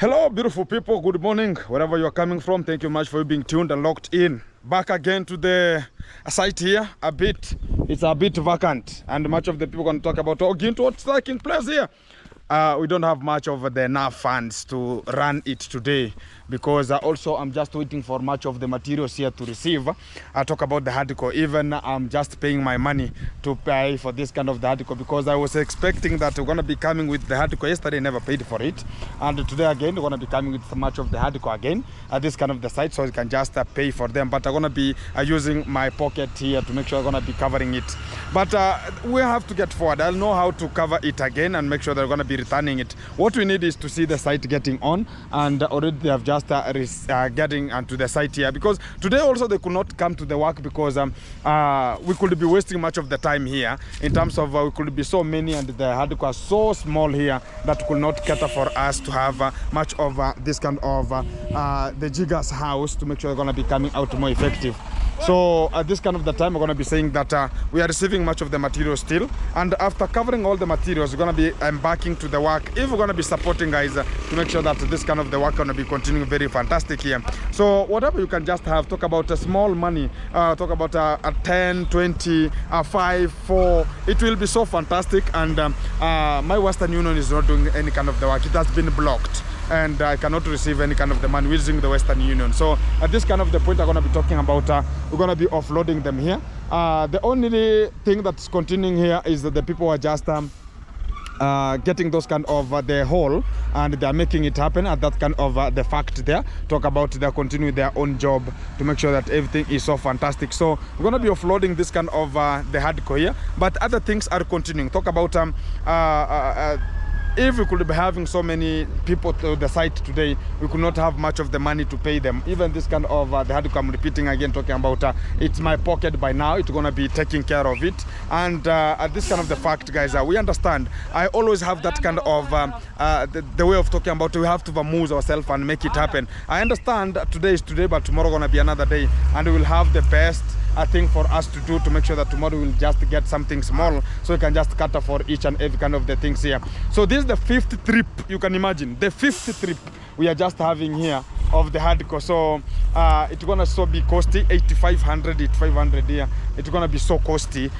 Hello, beautiful people. Good morning, wherever you are coming from. Thank you much for being tuned and locked in. Back again to the site here. It's a bit vacant, and much of the people going to talk about what's taking place here. We don't have much of the enough funds to run it today, because also I'm just waiting for much of the materials here to receive. I talk about the hardcore. Even I'm just paying my money to pay for this kind of the hardcore, because I was expecting that we're going to be coming with the hardcore. Yesterday never paid for it, and today again we're going to be coming with much of the hardcore again at this kind of the site, so you can just pay for them. But I'm going to be using my pocket here to make sure I'm going to be covering it. But we have to get forward. I'll know how to cover it again and make sure they're going to be returning it. What we need is to see the site getting on, and already they have just getting onto the site here, because today also they could not come to the work because we could be wasting much of the time here in terms of we could be so many, and the hardcore so small here that could not cater for us to have much of this kind of the Jiggers house to make sure they're going to be coming out more effective. So at this kind of the time, we're going to be saying that we are receiving much of the materials still, and after covering all the materials, we're going to be embarking to the work. If we're going to be supporting guys to make sure that this kind of the work going to be continuing very fantastic here. So whatever you can just have, talk about a small money, talk about a 10, 20, 5, 4, it will be so fantastic. And my Western Union is not doing any kind of the work. It has been blocked, and I cannot receive any kind of the money using the Western Union. So at this kind of the point, I'm going to be talking about we're going to be offloading them here. The only thing that's continuing here is that the people are just getting those kind of the hole, and they're making it happen at that kind of the fact there. Talk about they're continuing their own job to make sure that everything is so fantastic. So we're going to be offloading this kind of the hardcore here, but other things are continuing. Talk about if we could be having so many people to the site today, we could not have much of the money to pay them. Even this kind of the hardcore, I'm repeating again, talking about it's my pocket by now. It's going to be taking care of it. And at this kind of the fact, guys, we understand. I always have that kind of the way of talking about we have to vamoose ourselves and make it happen. I understand today is today, but tomorrow going to be another day, and we will have the best thing for us to do to make sure that tomorrow we'll just get something small, so we can just cater for each and every kind of the things here. So this is the 5th trip, you can imagine, the 5th trip we are just having here of the hardcore. So it's gonna so be costly, 8,500, 8,500 here. It's gonna be so costly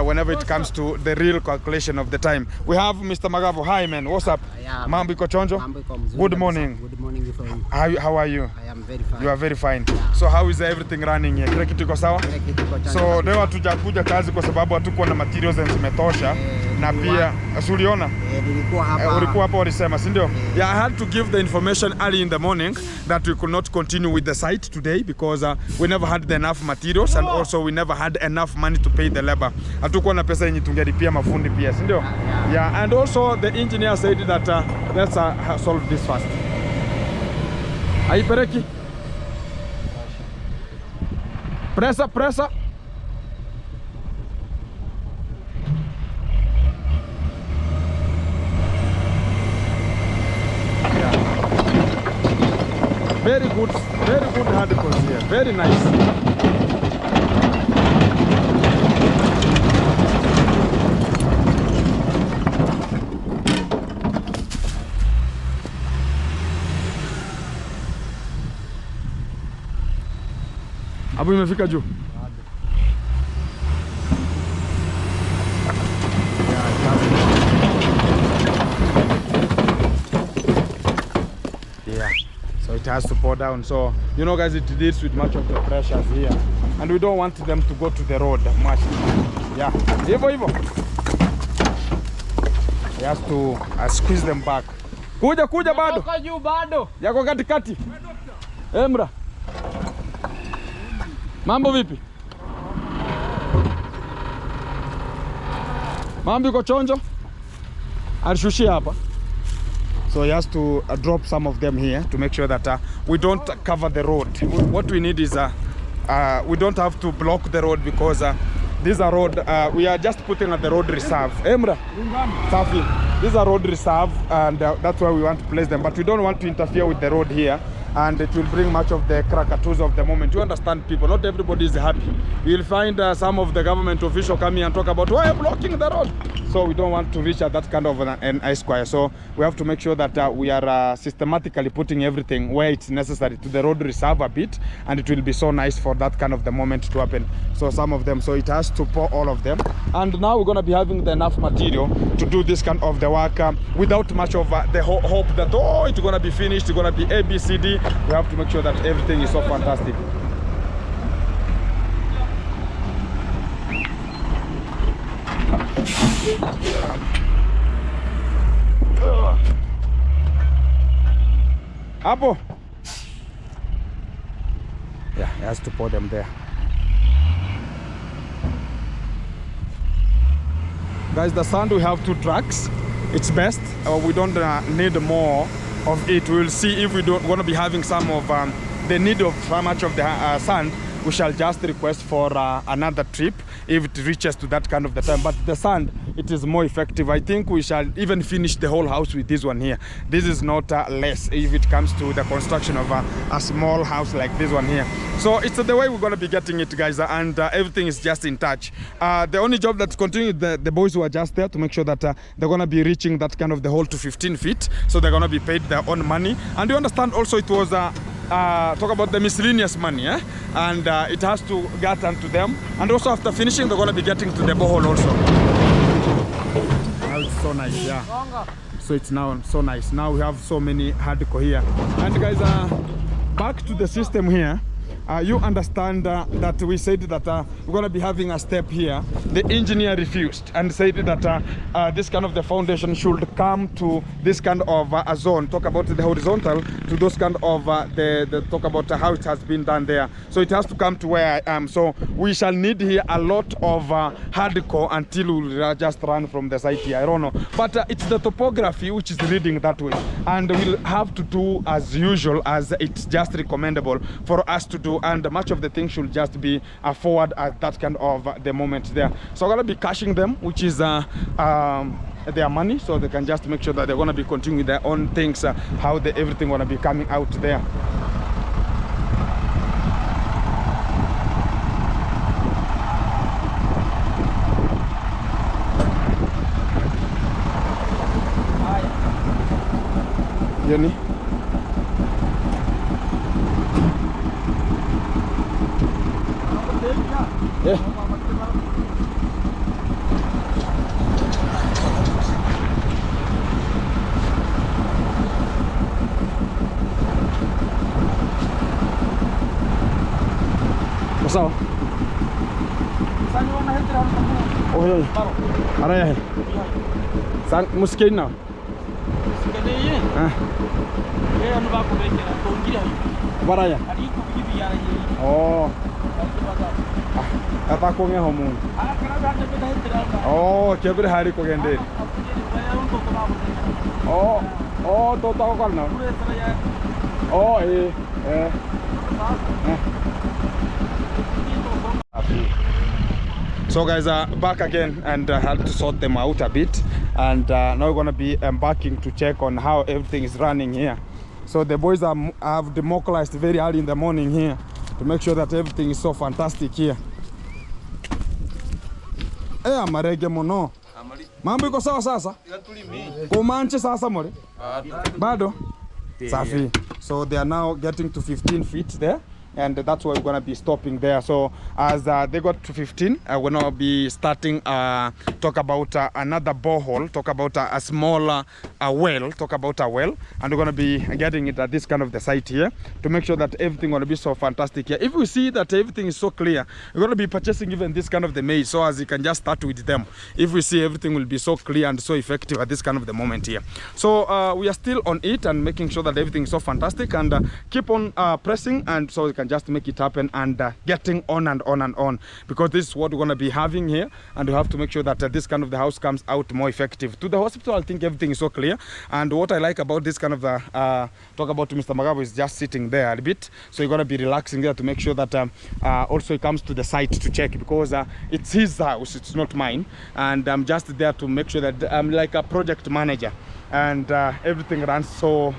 whenever it comes to the real calculation of the time. We have Mr. Magavo. Hi man, what's up? Mambo iko chonjo? Good morning. Good morning. How are you? I am very fine. You are very fine. Yeah. So how is everything running here? Kile kitu iko sawa? So leo hatujakuja kazi kwa sababu hatuko na materials zimetosha, na pia uliona ulikuwa hapa ulisema, si ndio? Yeah, I had to give the information early in the morning that we could not continue with the site today because we never had enough materials, and also we never had enough money to pay the labor. Hatukuwa na pesa yenye tungelipia mafundi pia, si ndio? Yeah, and also the engineer said that let's solve this first. Aipereki. Pressa. Very good hardcore here. Very nice. Abu imefika juu. So it has to pour down. So you know guys, it deals with much of the pressures here, and we don't want them to go to the road much. Yeah, hivyo he has to squeeze them back. Kuja bado yako katikati. Emra, mambo vipi? Mambo iko chonjo? Alishushia hapa. So he has to drop some of them here to make sure that we don't cover the road. What we need is we don't have to block the road, because this is a road we are just putting at the road reserve. Emra, Safi, this is a road reserve, and that's why we want to place them. But we don't want to interfere with the road here. and it will bring much of the krakatoos of the moment. You understand, people, not everybody is happy. You'll find some of the government officials come here and talk about why are you blocking the road. So we don't want to reach at that kind of an I-square. So we have to make sure that we are systematically putting everything where it's necessary to the road reserve a bit, and it will be so nice for that kind of the moment to happen. So some of them, so it has to pour all of them, and now we're going to be having the enough material to do this kind of the work without much of the hope that it's going to be finished, it's going to be A, B, C, D. We have to make sure that everything is so fantastic. Apo. Yeah, he has to pour them there. Guys, the sand, we have 2 trucks. It's best. We don't need more of it. We'll see if we don't want to be having some of the need of so much of the sand. We shall just request for another trip if it reaches to that kind of the time. But the sand, it is more effective. I think we shall even finish the whole house with this one here. This is not less if it comes to the construction of a small house like this one here. So it's the way we're going to be getting it, guys, and everything is just in touch. The only job that's continuing, the boys who are just there to make sure that they're going to be reaching that kind of the hole to 15 feet. So they're going to be paid their own money. And you understand also it was talk about the miscellaneous money, and it has to get onto them, and also after finishing they're going to be getting to the borehole also. Now it's so nice, yeah. So it's now so nice. Now we have so many hardcore here, and guys, back to the system here. You understand that we said that we're going to be having a step here. The engineer refused and said that this kind of the foundation should come to this kind of a zone. Talk about the horizontal to those kind of the talk about how it has been done there. So it has to come to where I am. So we shall need here a lot of hardcore until we just run from the site here. I don't know, but it's the topography which is leading that way, and we'll have to do as usual, as it's just recommendable for us to do. And much of the things should just be forward at that kind of the moment there. So I'm going to be cashing them, which is their money, so they can just make sure that they're going to be continuing their own things, how everything going to be coming out there. Jenny? Yeah. What's up? Oh yeah. Araya. San muskin now. Baraya. Oh. Apa ko nge homun? Oh, kebre hari ko gende. Oh, to ta ko na. Oh, So guys, back again, and had to sort them out a bit, and now we're going to be embarking to check on how everything is running here. So the boys have demobilized very early in the morning here to make sure that everything is so fantastic here. Amarege mono. Mambo iko sawa sasa? Kumanche sasa more? Bado? Safi. So they are now getting to 15 feet there, and that's why we're going to be stopping there. So as they got to 15, we're going to be starting talk about another borehole, talk about a smaller well, talk about a well, and we're going to be getting it at this kind of the site here to make sure that everything going to be so fantastic here. If we see that everything is so clear, we're going to be purchasing even this kind of the maize, so as you can just start with them. If we see everything will be so clear and so effective at this kind of the moment here. So we are still on it and making sure that everything is so fantastic, and keep on pressing, and so we can can just make it happen, and getting on and on and on, because this is what we're going to be having here, and we have to make sure that this kind of the house comes out more effective. To the hospital, I think everything is so clear, and what I like about this kind of the talk about to Mr. Magabo is just sitting there a bit, so you're going to be relaxing there to make sure that also he comes to the site to check, because it's his house, it's not mine, and I'm just there to make sure that I'm like a project manager, and everything runs so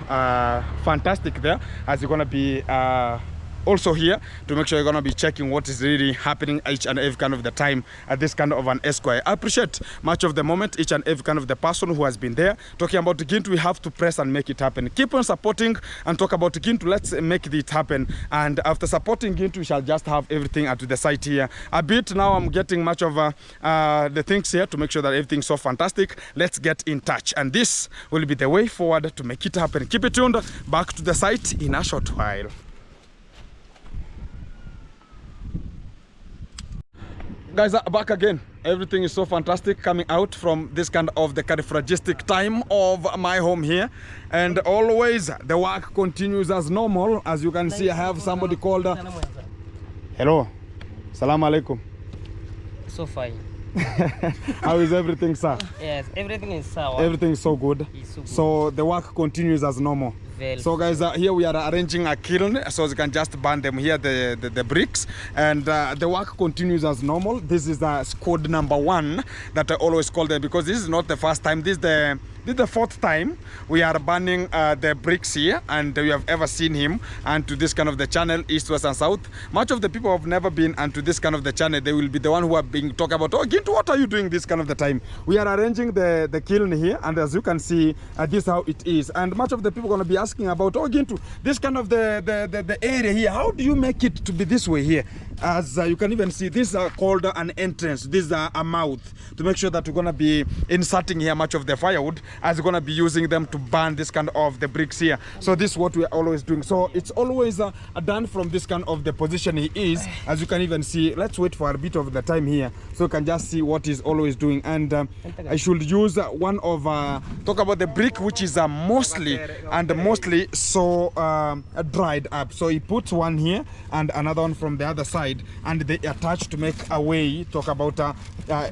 fantastic there, as you're going to be also here to make sure you're going to be checking what is really happening each and every kind of the time at this kind of an Esquire. I appreciate much of the moment each and every kind of the person who has been there talking about Gintu. We have to press and make it happen. Keep on supporting and talk about Gintu. Let's make it happen, and after supporting Gintu, we shall just have everything at the site here a bit. Now I'm getting much of the things here to make sure that everything's so fantastic. Let's get in touch, and this will be the way forward to make it happen. Keep it tuned. Back to the site in a short while. Guys, back again. Everything is so fantastic coming out from this kind of the characteristic time of my home here, and always the work continues as normal. As you can see, I have somebody called hello, salam alaikum. So fine. How is everything, sir? Yes, everything is sour. Everything is so good. So the work continues as normal. So guys, here we are arranging a kiln, so you can just burn them here, the bricks, and the work continues as normal. This is the squad number 1 that I always call them, because this is not the first time. This is the 4th time we are burning the bricks here, and we have ever seen him and to this kind of the channel, east, west and south. Much of the people have never been onto this kind of the channel. They will be the one who are being talk about, oh Gintu, what are you doing this kind of the time? We are arranging the kiln here, and as you can see, this is how it is. And much of the people are going to be asking about, oh Gintu, this kind of the area here, how do you make it to be this way here? As you can even see, this is called an entrance. This is a mouth, to make sure that we're going to be inserting here much of the firewood, as we're going to be using them to burn this kind of the bricks here. So this is what we're always doing. So it's always done from this kind of the position he is, as you can even see. Let's wait for a bit of the time here, so you can just see what he's always doing. And I should use one of talk about the brick, which is mostly so dried up. So he puts one here and another one from the other side, and they attach to make a way. Talk about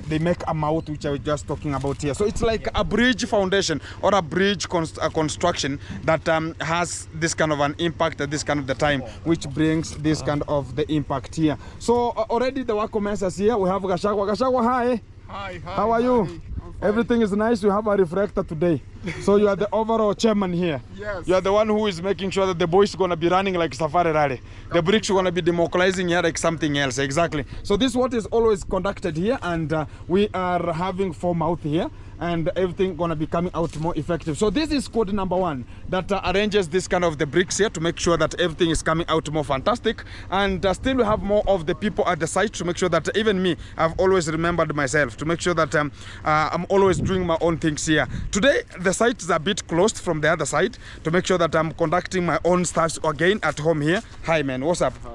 they make a mouth, which I was just talking about here. So it's like a bridge foundation or a bridge construction that has this kind of an impact at this kind of the time, which brings this kind of the impact here. So already the work commences here. We have Gashagwa. Gashagwa, hi. Hi. How are you? Everything is nice. You have a reflector today. So you are the overall chairman here. Yes. You are the one who is making sure that the boys are going to be running like safari rally. The bricks are going to be democratizing here like something else. Exactly. So this is what is always conducted here, and we are having 4 mouth here, and everything gonna be coming out more effective. So this is squad number 1 that arranges this kind of the bricks here to make sure that everything is coming out more fantastic. And still we have more of the people at the site to make sure that even me, I've always remembered myself to make sure that I'm always doing my own things here. Today the site is a bit closed from the other side to make sure that I'm conducting my own stuff again at home here. Hi man, what's up? Hi.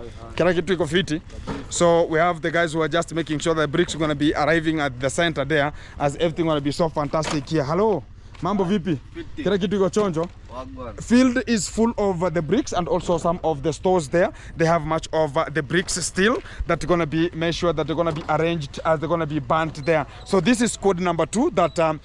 So we have the guys who are just making sure that the bricks are going to be arriving at the center there, as everything going to be so fantastic here. Hello, mambo vipi? Kila kitu iko chonjo. Field is full of the bricks, and also some of the stores there, they have much of the bricks still that are going to be made sure that they're going to be arranged as they're going to be burnt there. So this is code number 2 that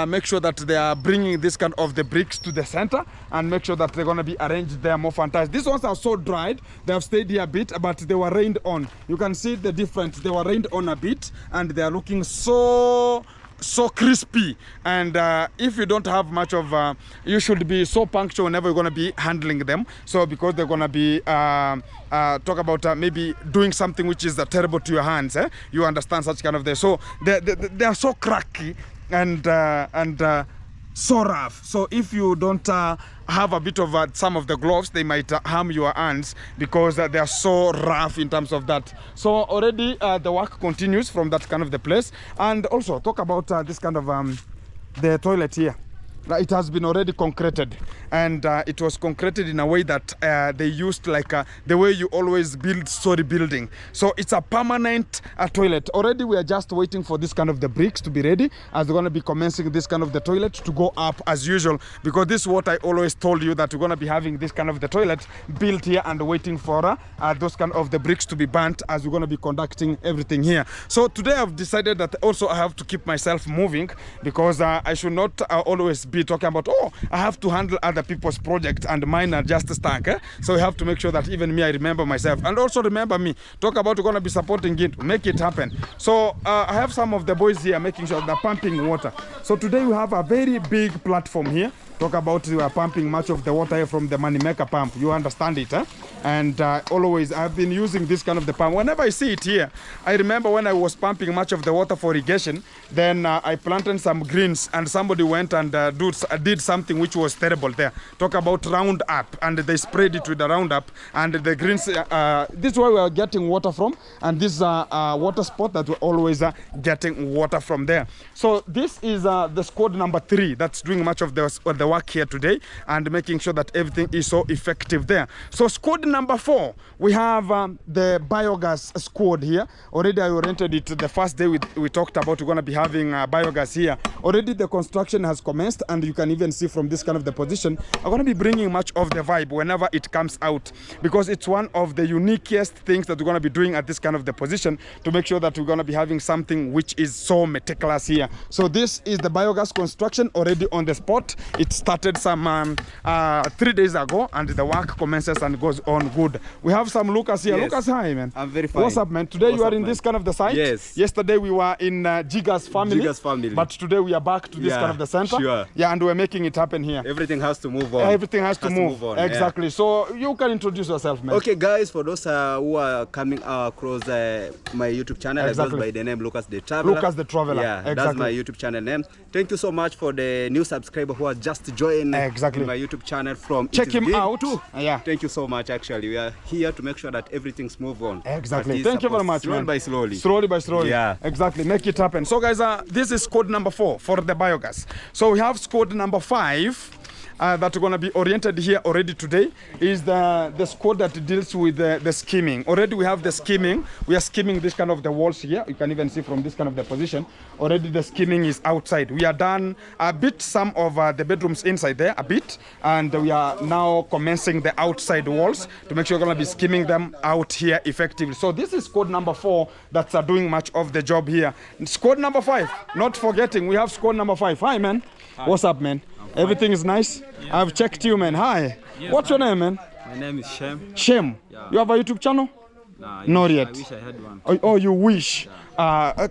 make sure that they are bringing this kind of the bricks to the center and make sure that they're going to be arranged there more fantastic. These ones are so dried, they have stayed here a bit, but they were rained on. You can see the difference. They were rained on a bit, and they are looking so crispy. And if you don't have much of you should be so punctual whenever you're going to be handling them, so because they're going to be talk about maybe doing something which is terrible to your hands, you understand such kind of this. So they are so cracky and so rough. So if you don't have a bit of some of the gloves, they might harm your hands because they are so rough in terms of that. So already the work continues from that kind of the place. And also talk about this kind of the toilet here. it has been already concreted, and it was concreted in a way that they used like the way you always build story building. So it's a permanent toilet. Already we are just waiting for this kind of the bricks to be ready, as we're going to be commencing this kind of the toilet to go up as usual, because this is what I always told you, that we're going to be having this kind of the toilet built here and waiting for those kind of the bricks to be burnt as we're going to be conducting everything here. So today I've decided that also I have to keep myself moving, because I should not always be talking about, oh, I have to handle other people's projects and mine are just stuck. So we have to make sure that even me, I remember myself, and also remember me. Talk about we're going to be supporting it, make it happen. So I have some of the boys here making sure they're pumping water. So today we have a very big platform here. Talk about we are pumping much of the water here from the Moneymaker pump. You understand it, And always I've been using this kind of the pump. Whenever I see it here, I remember when I was pumping much of the water for irrigation, then I planted some greens and somebody went and did something which was terrible there. Talk about Roundup, and they sprayed it with the Roundup, and the greens, this is where we are getting water from, and this is a water spot that we're always getting water from there. So this is the squad number 3 that's doing much of the work here today and making sure that everything is so effective there. So squad number 4, we have the biogas squad here. Already I oriented it the first day we talked about we're going to be having biogas here. Already the construction has commenced, and you can even see from this kind of the position, I'm going to be bringing much of the vibe whenever it comes out, because it's one of the uniquest things that we're going to be doing at this kind of the position to make sure that we're going to be having something which is so meticulous here. So this is the biogas construction already on the spot. It started some 3 days ago, and the work commences and goes on good. We have some Lucas here. Yes. Lucas, hi man. I'm very fine. What's up, man? Today you are in this kind of the site? Yes. Yesterday we were in Jiggers family. Jiggers family. But today we are back to this kind of the center. Sure. Yeah, and we're making it happen here. Everything has to move on. Everything has to move on. Exactly. Yeah. So you can introduce yourself, man. Okay, guys, for those who are coming across my YouTube channel, I goes by the name Lucas the Traveler. Lucas the Traveler. Yeah, exactly. That's my YouTube channel name. Thank you so much for the new subscriber who are just joined my YouTube channel from Check him out too. Yeah. Thank you so much. Actually, we are here to make sure that everything's move on. Exactly. Thank you very much, slowly man. by slowly. Slowly by slowly. Yeah. Exactly. Make it happen. So guys, this is code number 4 for the biogas. So we have squad number 5 that we're going to be oriented here already today, is the squad that deals with the skimming. Already we have the skimming. We are skimming this kind of the walls here. You can even see from this kind of the position. Already the skimming is outside. We are done a bit some of the bedrooms inside there a bit, and we are now commencing the outside walls to make sure we're going to be skimming them out here effectively. So this is squad number 4 that's doing much of the job here. Squad number 5, not forgetting, we have squad number 5. Hi man. Hi. What's up, man? Everything is nice? Yeah. I've checked you, man. Hi. Yes, what's your name, man? My name is Shem. Shem? Yeah. You have a YouTube channel? Nah, not yet. I wish I had one. Oh, you wish. Yeah.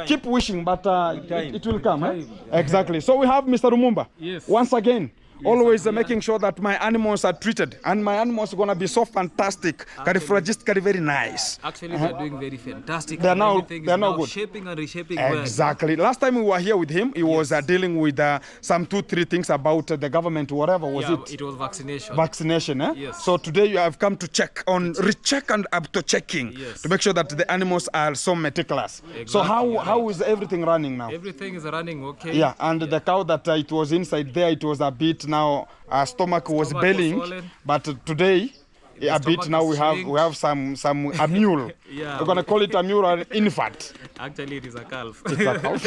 Keep wishing, but it will come. Exactly. So we have Mr. Rumumba. Yes. Once again. Yes, always making sure that my animals are treated, and my animals are going to be so fantastic. Very nice. Actually, they're doing very fantastic. They're now good. Shaping and reshaping exactly. Well. Last time we were here with him, he was dealing with some 2-3 things about the government, whatever was it? It was vaccination. Vaccination, eh? Yes. So today you have come to check on recheck and up to checking to make sure that the animals are so meticulous. Exactly. So how is everything running now? Everything is running okay. Yeah, and the cow that it was inside there, it was a bit now stomach was bellying, but today a bit now we have some a mule. Yeah, we're gonna call it a mule or an infant. Actually, it is a calf. It's a calf.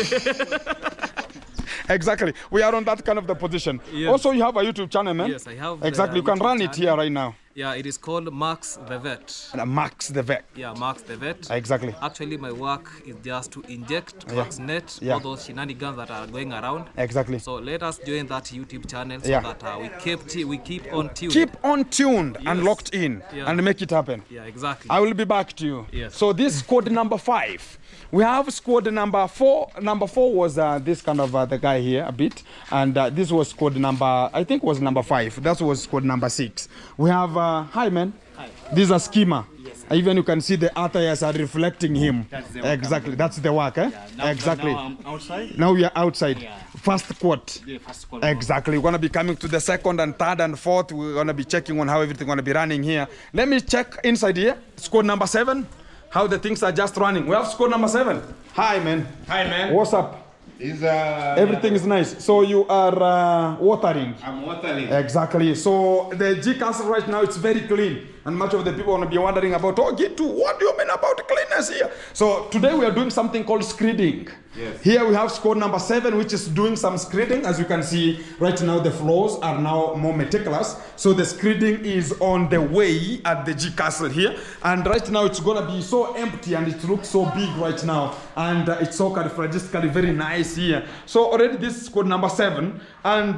Exactly. We are on that kind of the position. Yes. Also, you have a YouTube channel, man. Yes, I have. Exactly. You can run it here right now. Yeah, it is called Max the Vet. Max the Vet. Yeah, Max the Vet. Exactly. Actually, my work is just to inject, vaccinate all those shenanigans that are going around. Exactly. So let us join that YouTube channel so that we keep on tuned. Keep on tuned and locked in and make it happen. Yeah, exactly. I will be back to you. Yes. So this is squad number 5. We have squad number 4. Number 4 was this kind of the guy here a bit, and this was squad number, I think was number 5. That was squad number 6. We have hi man. Hi. This is a skimmer. Yes. Even you can see the attires are reflecting him. That's the work. Exactly. That's the work, eh? Yeah, exactly. Now I'm outside. Now we are outside. Yeah. First squad. Yeah, first squad. Exactly. We're gonna be coming to the second and third and fourth. We're gonna be checking on how everything gonna be running here. Let me check inside here. Squad number 7. How the things are just running. We have squad number 7. Hi man. Hi man. What's up? Everything is nice. So you are watering. I'm watering. Exactly. So the G castle right now, it's very clean. And much of the people want to be wondering about, oh, Gitu, what do you mean about cleanness here? So today we are doing something called screeding. Yes. Here we have squad number 7, which is doing some screeding. As you can see, right now the floors are now more meticulous. So the screeding is on the way at the G castle here. And right now it's going to be so empty and it looks so big right now. And it's so characteristically very nice here. So already this is squad number 7. And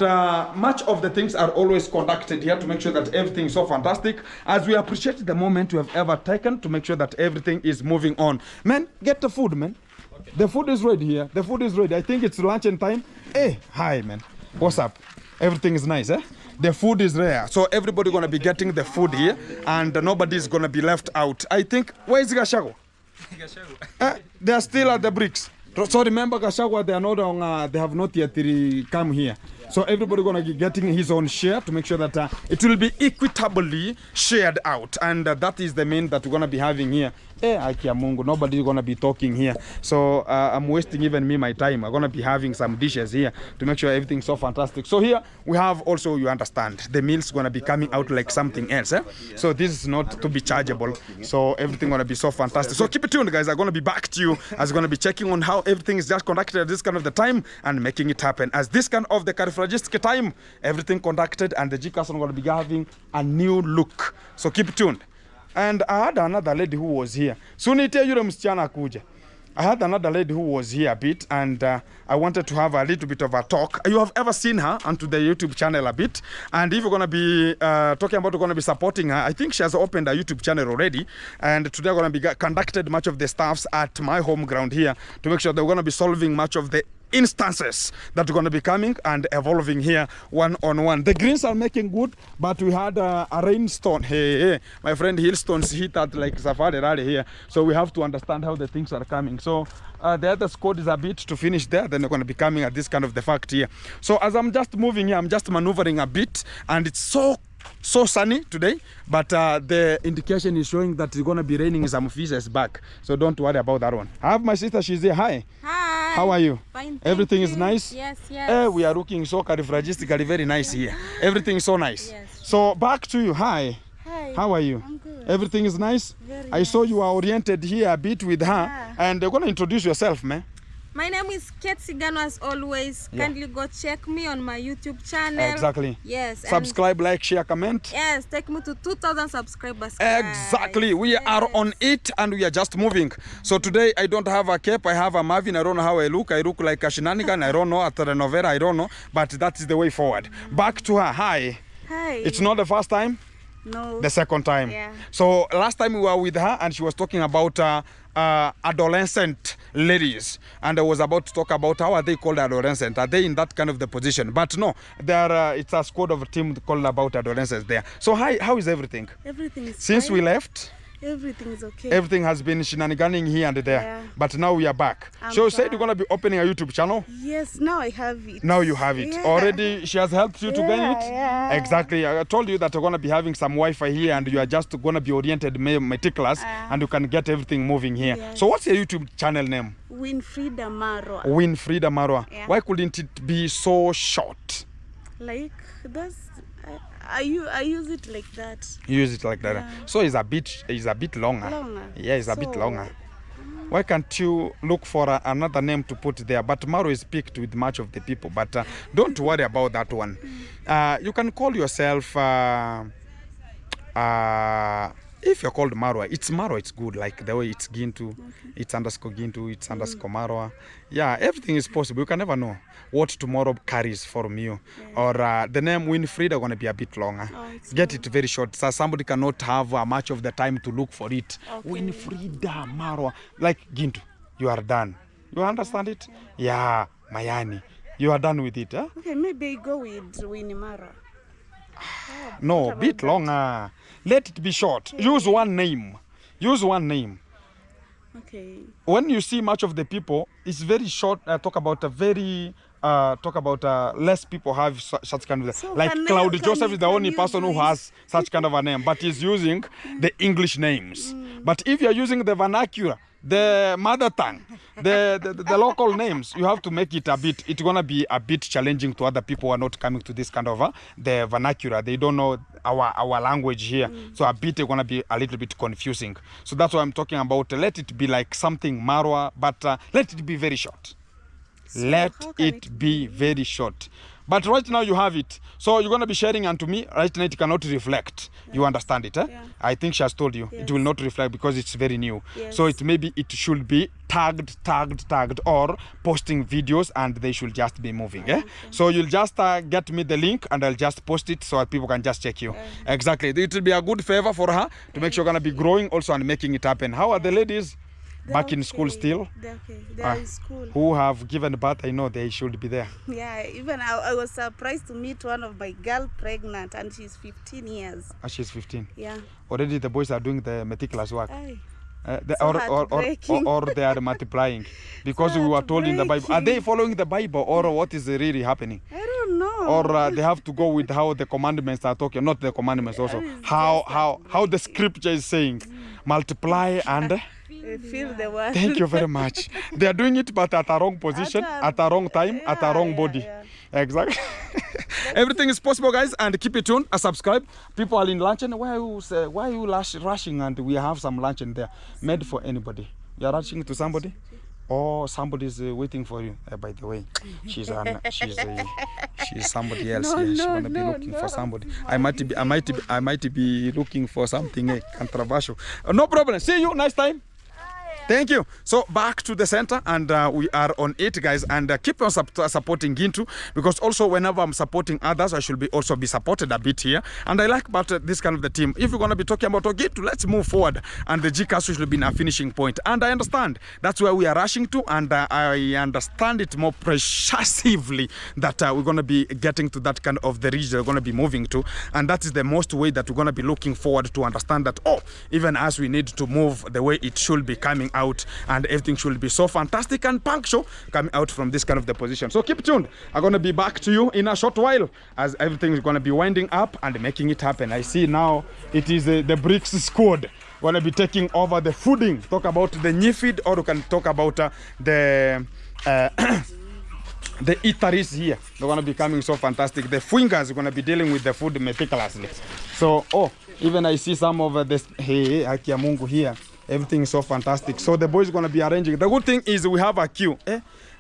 much of the things are always conducted here to make sure that everything is so fantastic. As we appreciate the moment we have ever taken to make sure that everything is moving on. Man, get the food, man. Okay. The food is ready here. The food is ready. I think it's lunch time. Hey, hi, man. What's up? Everything is nice, eh? The food is there. So everybody going to be getting the food here and nobody is going to be left out. I think, where is Gashago? They are still at the bricks. So remember, Gashagwa, they are not on, they have not yet come here. So everybody gonna be getting his own share to make sure that it will be equitably shared out, and that is the main that we're gonna be having here. Nobody is gonna be talking here, so I'm wasting even me my time. I'm gonna be having some dishes here to make sure everything's so fantastic. So here we have also, you understand, the meal's gonna be coming out like something else. So this is not to be chargeable. So everything gonna be so fantastic. So keep it tuned, guys. I'm gonna be back to you as gonna be checking on how everything is just conducted at this kind of the time and making it happen as this kind of the characteristic time. Everything conducted and the G castle gonna be having a new look. So keep it tuned. And I had another lady who was here. Soon I tell you msichana kuja. I had another lady who was here a bit, and I wanted to have a little bit of a talk. You have ever seen her onto the YouTube channel a bit, and if you're going to be talking about, we're going to be supporting her, I think she has opened a YouTube channel already, and today we're going to be conducted much of the staffs at my home ground here to make sure that we're going to be solving much of the instances that are going to be coming and evolving here one-on-one. The greens are making good, but we had a rainstorm. Hey, my friend Hillstones hit that like safari rally here, so we have to understand how the things are coming. So the other squad is a bit to finish there, then they're going to be coming at this kind of the fact here. So as I'm just moving here, I'm just maneuvering a bit, and it's so sunny today, but the indication is showing that it's going to be raining some pieces back, so don't worry about that one. I have my sister, she's there. Hi. How are you? Fine. Everything is nice? Yes, yes. We are looking so characteristically very nice here. Everything is so nice. Yes. So back to you. Hi. Hi. How are you? I'm good. Everything is nice? Very I saw nice. you are oriented here a bit with her, Yeah. and you're going to introduce yourself, man. My name is Kate Sigano, as always. Yeah. Kindly go check me on my YouTube channel. Exactly. Yes. Subscribe, like, share, comment. Yes, take me to 2,000 subscribers. Exactly. We Yes. are on it and we are just moving. So today I don't have a cape, I have a Marvin. I don't know how I look. I look like a shenanigan. I don't know. At the Novera, I don't know. But that is the way forward. Back to her. Hi. Hi. It's not the first time? No. The second time. Yeah. So last time we were with her and she was talking about adolescent ladies, and I was about to talk about how are they called adolescent. Are they in that kind of the position? But no, they are. It's a squad of a team called about adolescents there. So hi, how is everything? Everything is Since fine. we left, Everything is okay. everything has been shenaniganing here and there. Yeah. But now we are back. I'm So you said back. you're going to be opening a YouTube channel? Yes, now I have it. Now you have it. Yeah. Already she has helped you to gain it? Yeah. Exactly. I told you that you're going to be having some Wi-Fi here and you are just going to be oriented meticulous and you can get everything moving here. Yes. So what's your YouTube channel name? Winfrida Marwa. Winfrida Marwa. Yeah. Why couldn't it be so short? Like, that's... I use it like that. Use it like that. Yeah. So it's a bit longer. Longer. Yeah, it's a bit So- longer. Why can't you look for another name to put there? But Maro is picked with much of the people. But don't worry about that one. You can call yourself, if you're called Marwa, it's Marwa, it's good. Like the way it's Gintu, it's underscore Gintu, it's underscore Marwa. Yeah, everything is possible. You can never know what tomorrow carries from you. Or the name Winfrida going to be a bit longer. Oh, it's Get it very short. So somebody cannot have much of the time to look for it. Okay. Winfrida Marwa. Like Gintu, you are done. You understand it? Yeah, Mayani. You are done with it, huh? Okay, maybe I go with Winnie Mara. No, What about bit that? longer. Let it be short. Use one name. Use one name. Okay. When you see much of the people, it's very short. Talk about a very less people have such kind of So like can I- Claude can Joseph you- is the can only you person who do has such kind of a name, but he's using the English names. But if you're using the vernacular, the mother tongue, the local names. You have to make it a bit. It's gonna be a bit challenging to other people who are not coming to this kind of the vernacular. They don't know our language here, so a bit gonna be a little bit confusing. So that's why I'm talking about. Let it be like something Marwa, but let it be very short. So Let it be very short. But right now you have it. So you're going to be sharing unto me. Right now it cannot reflect. You understand it, eh? Yeah. I think she has told you. Yes. It will not reflect because it's very new. Yes. So it maybe it should be tagged or posting videos and they should just be moving, eh? Okay. So you'll just get me the link and I'll just post it so that people can just check you. Exactly. It will be a good favor for her to make sure you're going to be growing also and making it happen. How are the ladies? Back in school still? They're okay. They're in school. Who have given birth, I know they should be there. Yeah, even I was surprised to meet one of my girl pregnant and she's 15 years. She's 15. Yeah. Already the boys are doing the meticulous work. Aye. Or heartbreaking. they are multiplying. Because So we were told in the Bible. Are they heartbreaking. following the Bible or what is really happening? I don't know. Or they have to go with how the commandments are talking, not the commandments also. It's How the scripture is saying, multiply and... Feel the word. Thank you very much. They are doing it, but at a wrong position, at a wrong time, at a wrong body. Yeah. Exactly. Everything is possible, guys, and keep it tuned. Subscribe. People are in luncheon. Why are you rushing? And we have some luncheon there, made for anybody. You are rushing to somebody, or somebody is waiting for you. By the way, she's somebody else. No, here. She's no, gonna be no, looking no. for somebody. I might be looking for something controversial. No problem. See you. Nice time. Thank you. So back to the center and we are on it, guys, and keep on supporting Gintu, because also whenever I'm supporting others, I should also be supported a bit here. And I like about this kind of the team. If you're going to be talking about Gintu, let's move forward, and the GCAS should be in a finishing point. And I understand that's where we are rushing to, and I understand it more precisely that we're going to be getting to that kind of the region we're going to be moving to, and that is the most way that we're going to be looking forward to understand that, oh, even as we need to move the way it should be coming out, and everything should be so fantastic and punctual coming out from this kind of the position. So keep tuned. I'm going to be back to you in a short while as everything is going to be winding up and making it happen. I see now it is the bricks squad going to be taking over the fooding. Talk about the new feed, or you can talk about the eateries here. They're going to be coming so fantastic. The fingers are going to be dealing with the food meticulously. So, oh, even I see some of this. Hey, haki ya Mungu here. Everything is so fantastic. So the boys are going to be arranging. The good thing is we have a queue.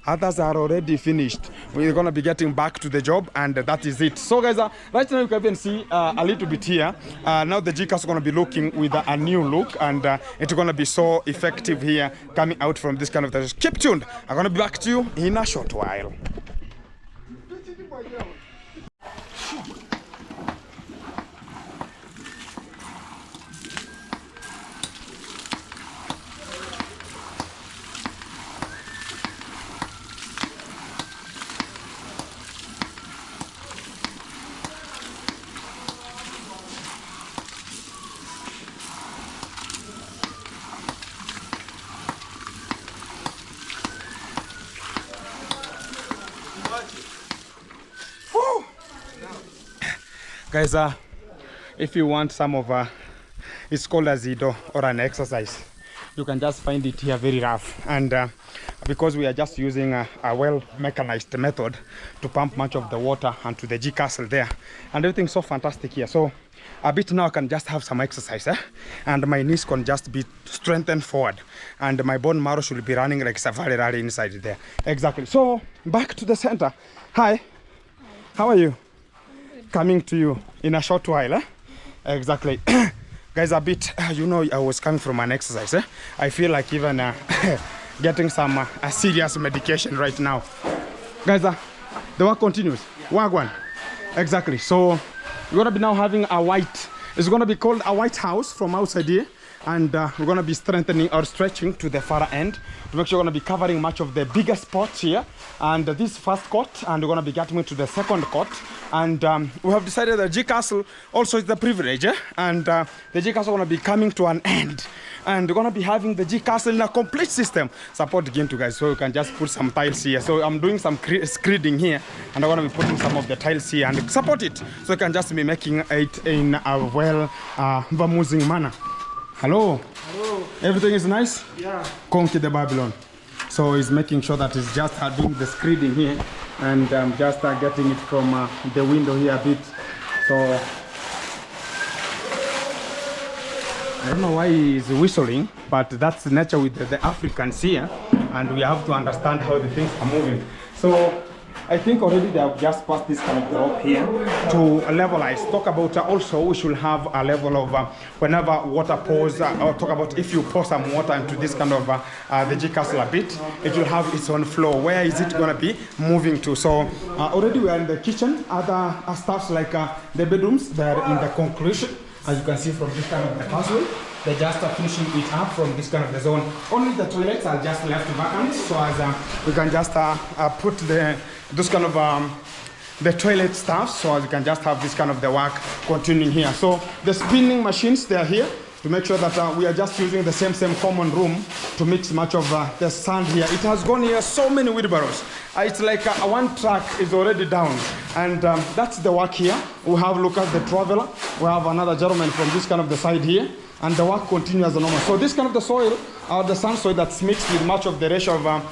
Others are already finished. We're going to be getting back to the job, and that is it. So guys, right now you can even see a little bit here. Now the GCAS are going to be looking with a new look, and it's going to be so effective here coming out from this kind of thing. Keep tuned. I'm going to be back to you in a short while. Guys, if you want some of it's called a zido or an exercise, you can just find it here very rough, and because we are just using a well mechanized method to pump much of the water onto the G castle there, and everything's so fantastic here. So a bit now I can just have some exercise, and my knees can just be strengthened forward, and my bone marrow should be running like safari rally inside there. Exactly. So back to the center. Hi. How are you? Coming to you in a short while. Exactly. Guys, a bit, you know, I was coming from an exercise. I feel like even getting some serious medication right now. Guys, the work continues. Wagwan. Exactly. So we're gonna be now having a white, it's gonna be called a white house from outside here, and we're gonna be strengthening or stretching to the far end to make sure we're gonna be covering much of the bigger spots here, and this first coat, and we're gonna be getting to the second coat. And we have decided that G Castle also is the privilege, and the G Castle is going to be coming to an end, and we're going to be having the G Castle in a complete system. Support Gintu, guys, so you can just put some tiles here. So I'm doing some screeding here, and I'm going to be putting some of the tiles here and support it, so you can just be making it in a well amusing manner. Hello. Hello. Everything is nice? Yeah. Conky the Babylon. So he's making sure that he's just doing the screeding here and just getting it from the window here a bit. So I don't know why he's whistling, but that's the nature with the Africans here, and we have to understand how the things are moving. So I think already they have just passed this kind of rope here to levelize. Talk about also we should have a level of whenever water pours, or talk about if you pour some water into this kind of the G-castle a bit, it will have its own flow. Where is it going to be moving to? So already we are in the kitchen. Other stuffs like the bedrooms, they are in the conclusion. As you can see from this kind of the passway, they're just finishing it up from this kind of the zone. Only the toilets are just left vacant, so as we can just put this kind of the toilet stuff, so as you can just have this kind of the work continuing here. So the spinning machines, they are here to make sure that we are just using the same common room to mix much of the sand here. It has gone here so many wheelbarrows. It's like one truck is already down, and that's the work here. We have look at the traveler. We have another gentleman from this kind of the side here, and the work continues as normal. So this kind of the soil, the sand soil that's mixed with much of the ratio of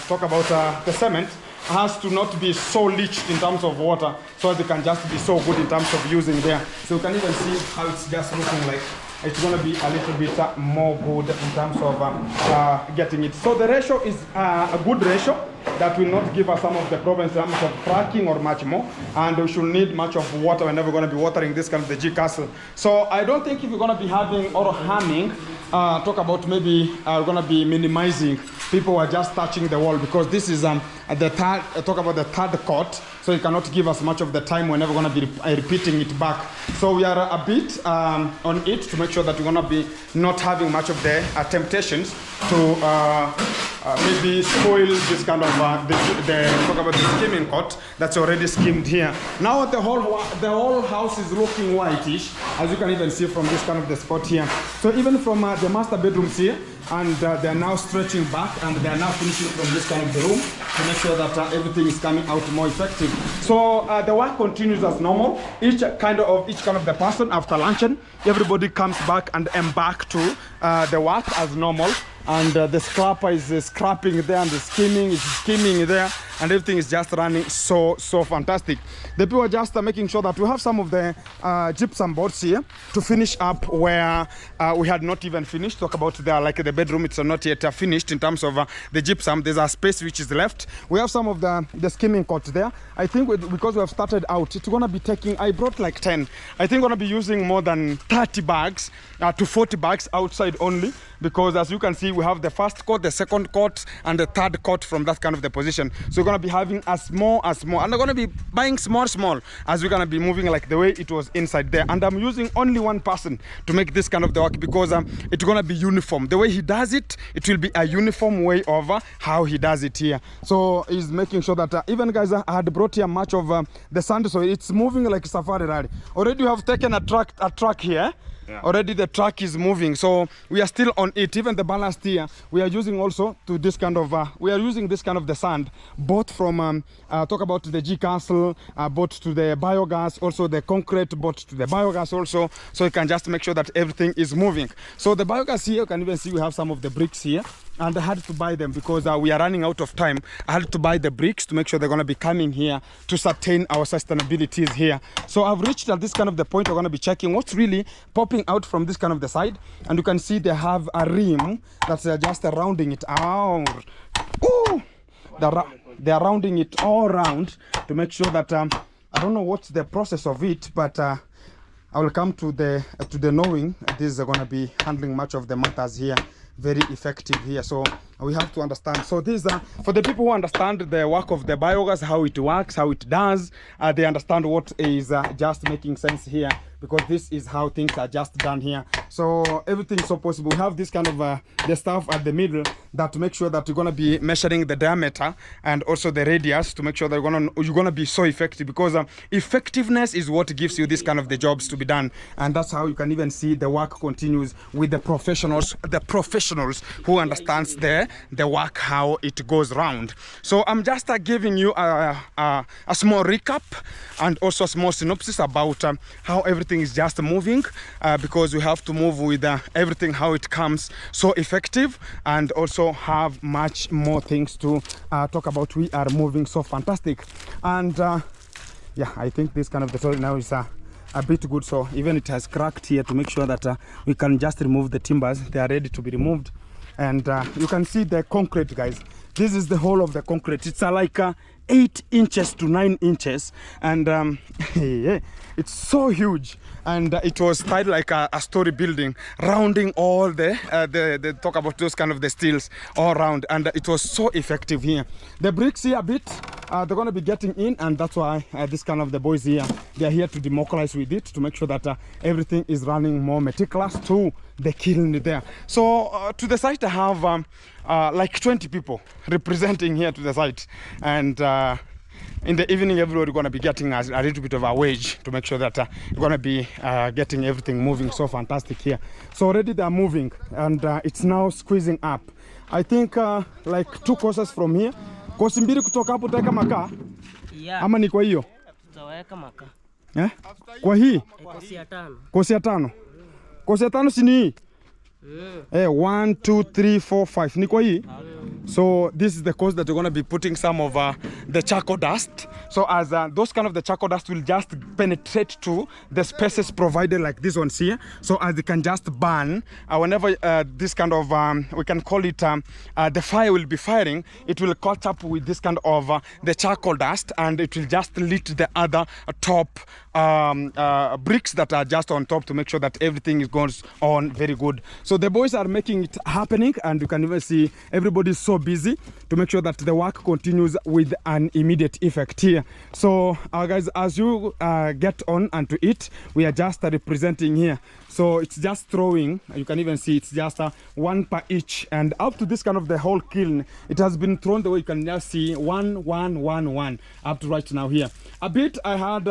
talk about the cement, has to not be so leached in terms of water, so they can just be so good in terms of using there. So you can even see how it's just looking like it's going to be a little bit more good in terms of getting it. So the ratio is a good ratio that will not give us some of the problems in terms of cracking or much more, and we should need much of water whenever we're going to be watering this kind of the G-castle. So I don't think if you're going to be having or harming, talk about maybe we're going to be minimizing people who are just touching the wall, because this is the third, talk about the third coat, so you cannot give us much of the time whenever we're going to be repeating it back. So we are a bit on it to make sure that we're going to be not having much of the temptations to maybe spoil this kind of talk about the skimming coat that's already skimmed here. Now the whole house is looking whitish, as you can even see from this kind of the spot here. So even from the master bedrooms here, and they are now stretching back, and they are now finishing from this kind of the room to make sure that everything is coming out more effective. So the work continues as normal. Each kind of the person after luncheon, everybody comes back and embark to the work as normal. And the scraper is scrapping there, and the skimming is skimming there, and everything is just running so fantastic. The people are just making sure that we have some of the gypsum boards here to finish up where we had not even finished. Talk about there, like the bedroom, it's not yet finished in terms of the gypsum. There's a space which is left. We have some of the skimming coats there. I think because we have started out, it's going to be taking, I brought like 10. I think we're going to be using more than 30 bags to 40 bags outside only, because as you can see, we have the first coat, the second coat, and the third coat from that kind of the position. So we're going to be having as small, and we're going to be buying small, as we're going to be moving like the way it was inside there. And I'm using only one person to make this kind of the work, because it's going to be uniform. The way he does it, it will be a uniform way of how he does it here. So he's making sure that even guys, I had brought here much of the sand, so it's moving like safari rally. Already we have taken a truck here. Yeah. Already the truck is moving, so we are still on it. Even the ballast here, we are using also to this kind of we are using this kind of the sand, both from talk about the G-castle, both to the biogas, also the concrete, both to the biogas also, so you can just make sure that everything is moving. So the biogas here, you can even see we have some of the bricks here, and I had to buy them because we are running out of time. I had to buy the bricks to make sure they're going to be coming here to sustain our sustainability here. So I've reached at this kind of the point. We're going to be checking what's really popping out from this kind of the side, and you can see they have a rim that's just rounding it out. Ooh! They're rounding it all around to make sure that I don't know what's the process of it, but I will come to the knowing this is going to be handling much of the matters here very effective here. So we have to understand. So these are for the people who understand the work of the biogas, how it works, how it does. They understand what is just making sense here, because this is how things are just done here. So everything is so possible. We have this kind of the stuff at the middle that to make sure that you're going to be measuring the diameter and also the radius to make sure that you're going to be so effective, because effectiveness is what gives you this kind of the jobs to be done. And that's how you can even see the work continues with the professionals who understands the work, how it goes round. So I'm just giving you a small recap and also a small synopsis about how everything is just moving, because we have to move move with everything how it comes, so effective, and also have much more things to talk about. We are moving so fantastic, and yeah, I think this kind of the soil now is a bit good. So even it has cracked here to make sure that we can just remove the timbers. They are ready to be removed, and you can see the concrete, guys. This is the whole of the concrete. It's like 8 inches to 9 inches, and it's so huge, and it was tied like a story building, rounding all the talk about those kind of the steels all around, and it was so effective here. The bricks here a bit, they're going to be getting in, and that's why this kind of the boys here, they are here to democratize with it, to make sure that everything is running more meticulous to the kiln there. So to the site I have like 20 people representing here to the site, and in the evening everybody going to be getting a little bit of a wage to make sure that you're going to be getting everything moving so fantastic here. So already they're moving, and it's now squeezing up. I think like 2 courses from here. Kosi mbili kutoka hapo utaweka makaa? Yeah. Ama ni kwa hiyo? Tutaweka makaa. Eh? Kwa hii? Kosi ya 5. Kosi ya 5. Kosi ya 5 si ni hii? 1 2 3 4 5 ni kwa hii. So this is the course that you're going to be putting some of the charcoal dust. So as those kind of the charcoal dust will just penetrate to the spaces provided like this ones here. So as they can just burn whenever this kind of we can call it the fire will be firing, it will catch up with this kind of the charcoal dust, and it will just lit the other top bricks that are just on top to make sure that everything is going on very good. So the boys are making it happening, and you can even see everybody is so busy to make sure that the work continues with an immediate effect here. So guys, as you get on and to it, we are just representing here. So it's just throwing, you can even see it's just 1 per each, and up to this kind of the whole kiln, it has been thrown the way you can just see 1 1 1 1 up to right now here. A bit I had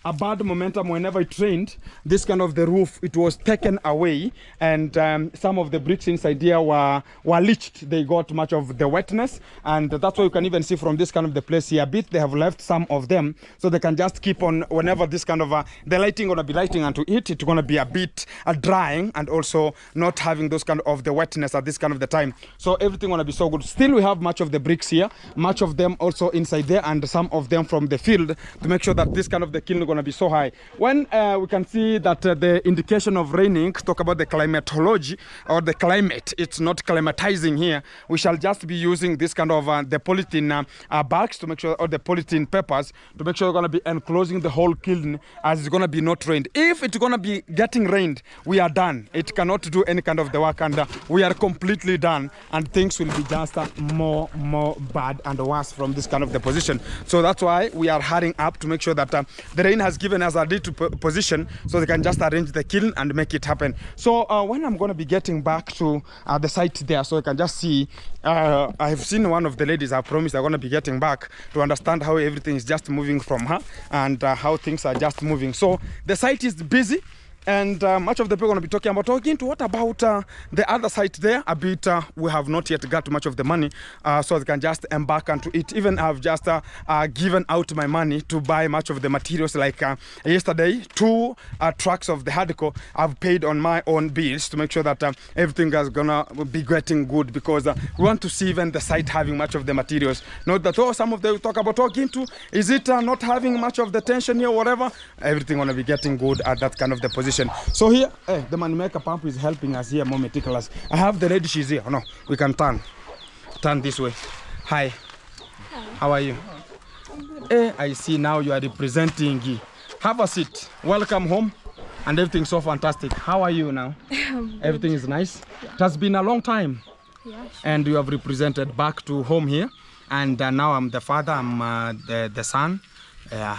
a bad momentum whenever it rained. This kind of the roof, it was taken away, and some of the bricks inside here were leached. They got much of the wetness, and that's why you can even see from this kind of the place here a bit they have left some of them, so they can just keep on whenever this kind of the lighting gonna be lighting onto it, it's gonna be a bit drying, and also not having those kind of the wetness at this kind of the time. So everything gonna be so good. Still we have much of the bricks here, much of them also inside there, and some of them from the field, to make sure that this kind of the kiln going to be so high. When we can see that the indication of raining, talk about the climatology or the climate, it's not climatizing here, we shall just be using this kind of the polythene bags to make sure, or the polythene papers, to make sure we're going to be enclosing the whole kiln, as it's going to be not rained. If it's going to be getting rained, we are done. It cannot do any kind of the work, and we are completely done, and things will be just more bad and worse from this kind of the position. So that's why we are hurrying up to make sure that the rain has given us a little position, so they can just arrange the kiln and make it happen. So when I'm going to be getting back to the site there, so you can just see, I've seen one of the ladies, I promised I'm going to be getting back to understand how everything is just moving from her, and how things are just moving. So the site is busy, and much of the people are going to be talking about what about the other site there a bit. We have not yet got much of the money, so they can just embark onto it. Even I've just given out my money to buy much of the materials, like yesterday 2 trucks of the hardcore I've paid on my own bills, to make sure that everything is gonna be getting good, because we want to see even the site having much of the materials. Not that some of them talk about is it not having much of the tension here, whatever. Everything gonna be getting good at that kind of the position. So here, the manmaker pump is helping us here more meticulous. I have the lady, she's here. No, we can turn this way. Hi. Hi. How are you? I see now you are representing. Have a seat. Welcome home, and everything's so fantastic. How are you now? Everything is nice. Yeah. It has been a long time. Yeah, sure. And you have represented back to home here, and now I'm the father, I'm the son. Yeah.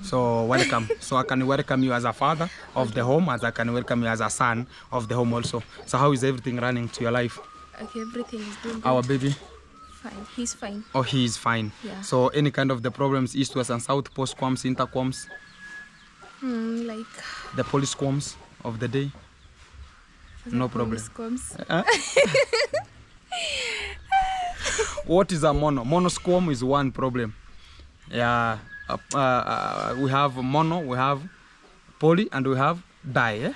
So welcome. So I can welcome you as a father of the home, as I can welcome you as a son of the home also. So how is everything running to your life? Okay, everything is doing good. Our baby? Fine. He's fine. Oh, he is fine. Yeah. So any kind of the problems, east, west and south, post quams, inter quams? Like the police quams of the day? No problem. What is a mono? Mono squam is one problem. Yeah. We have mono, we have poly, and we have di.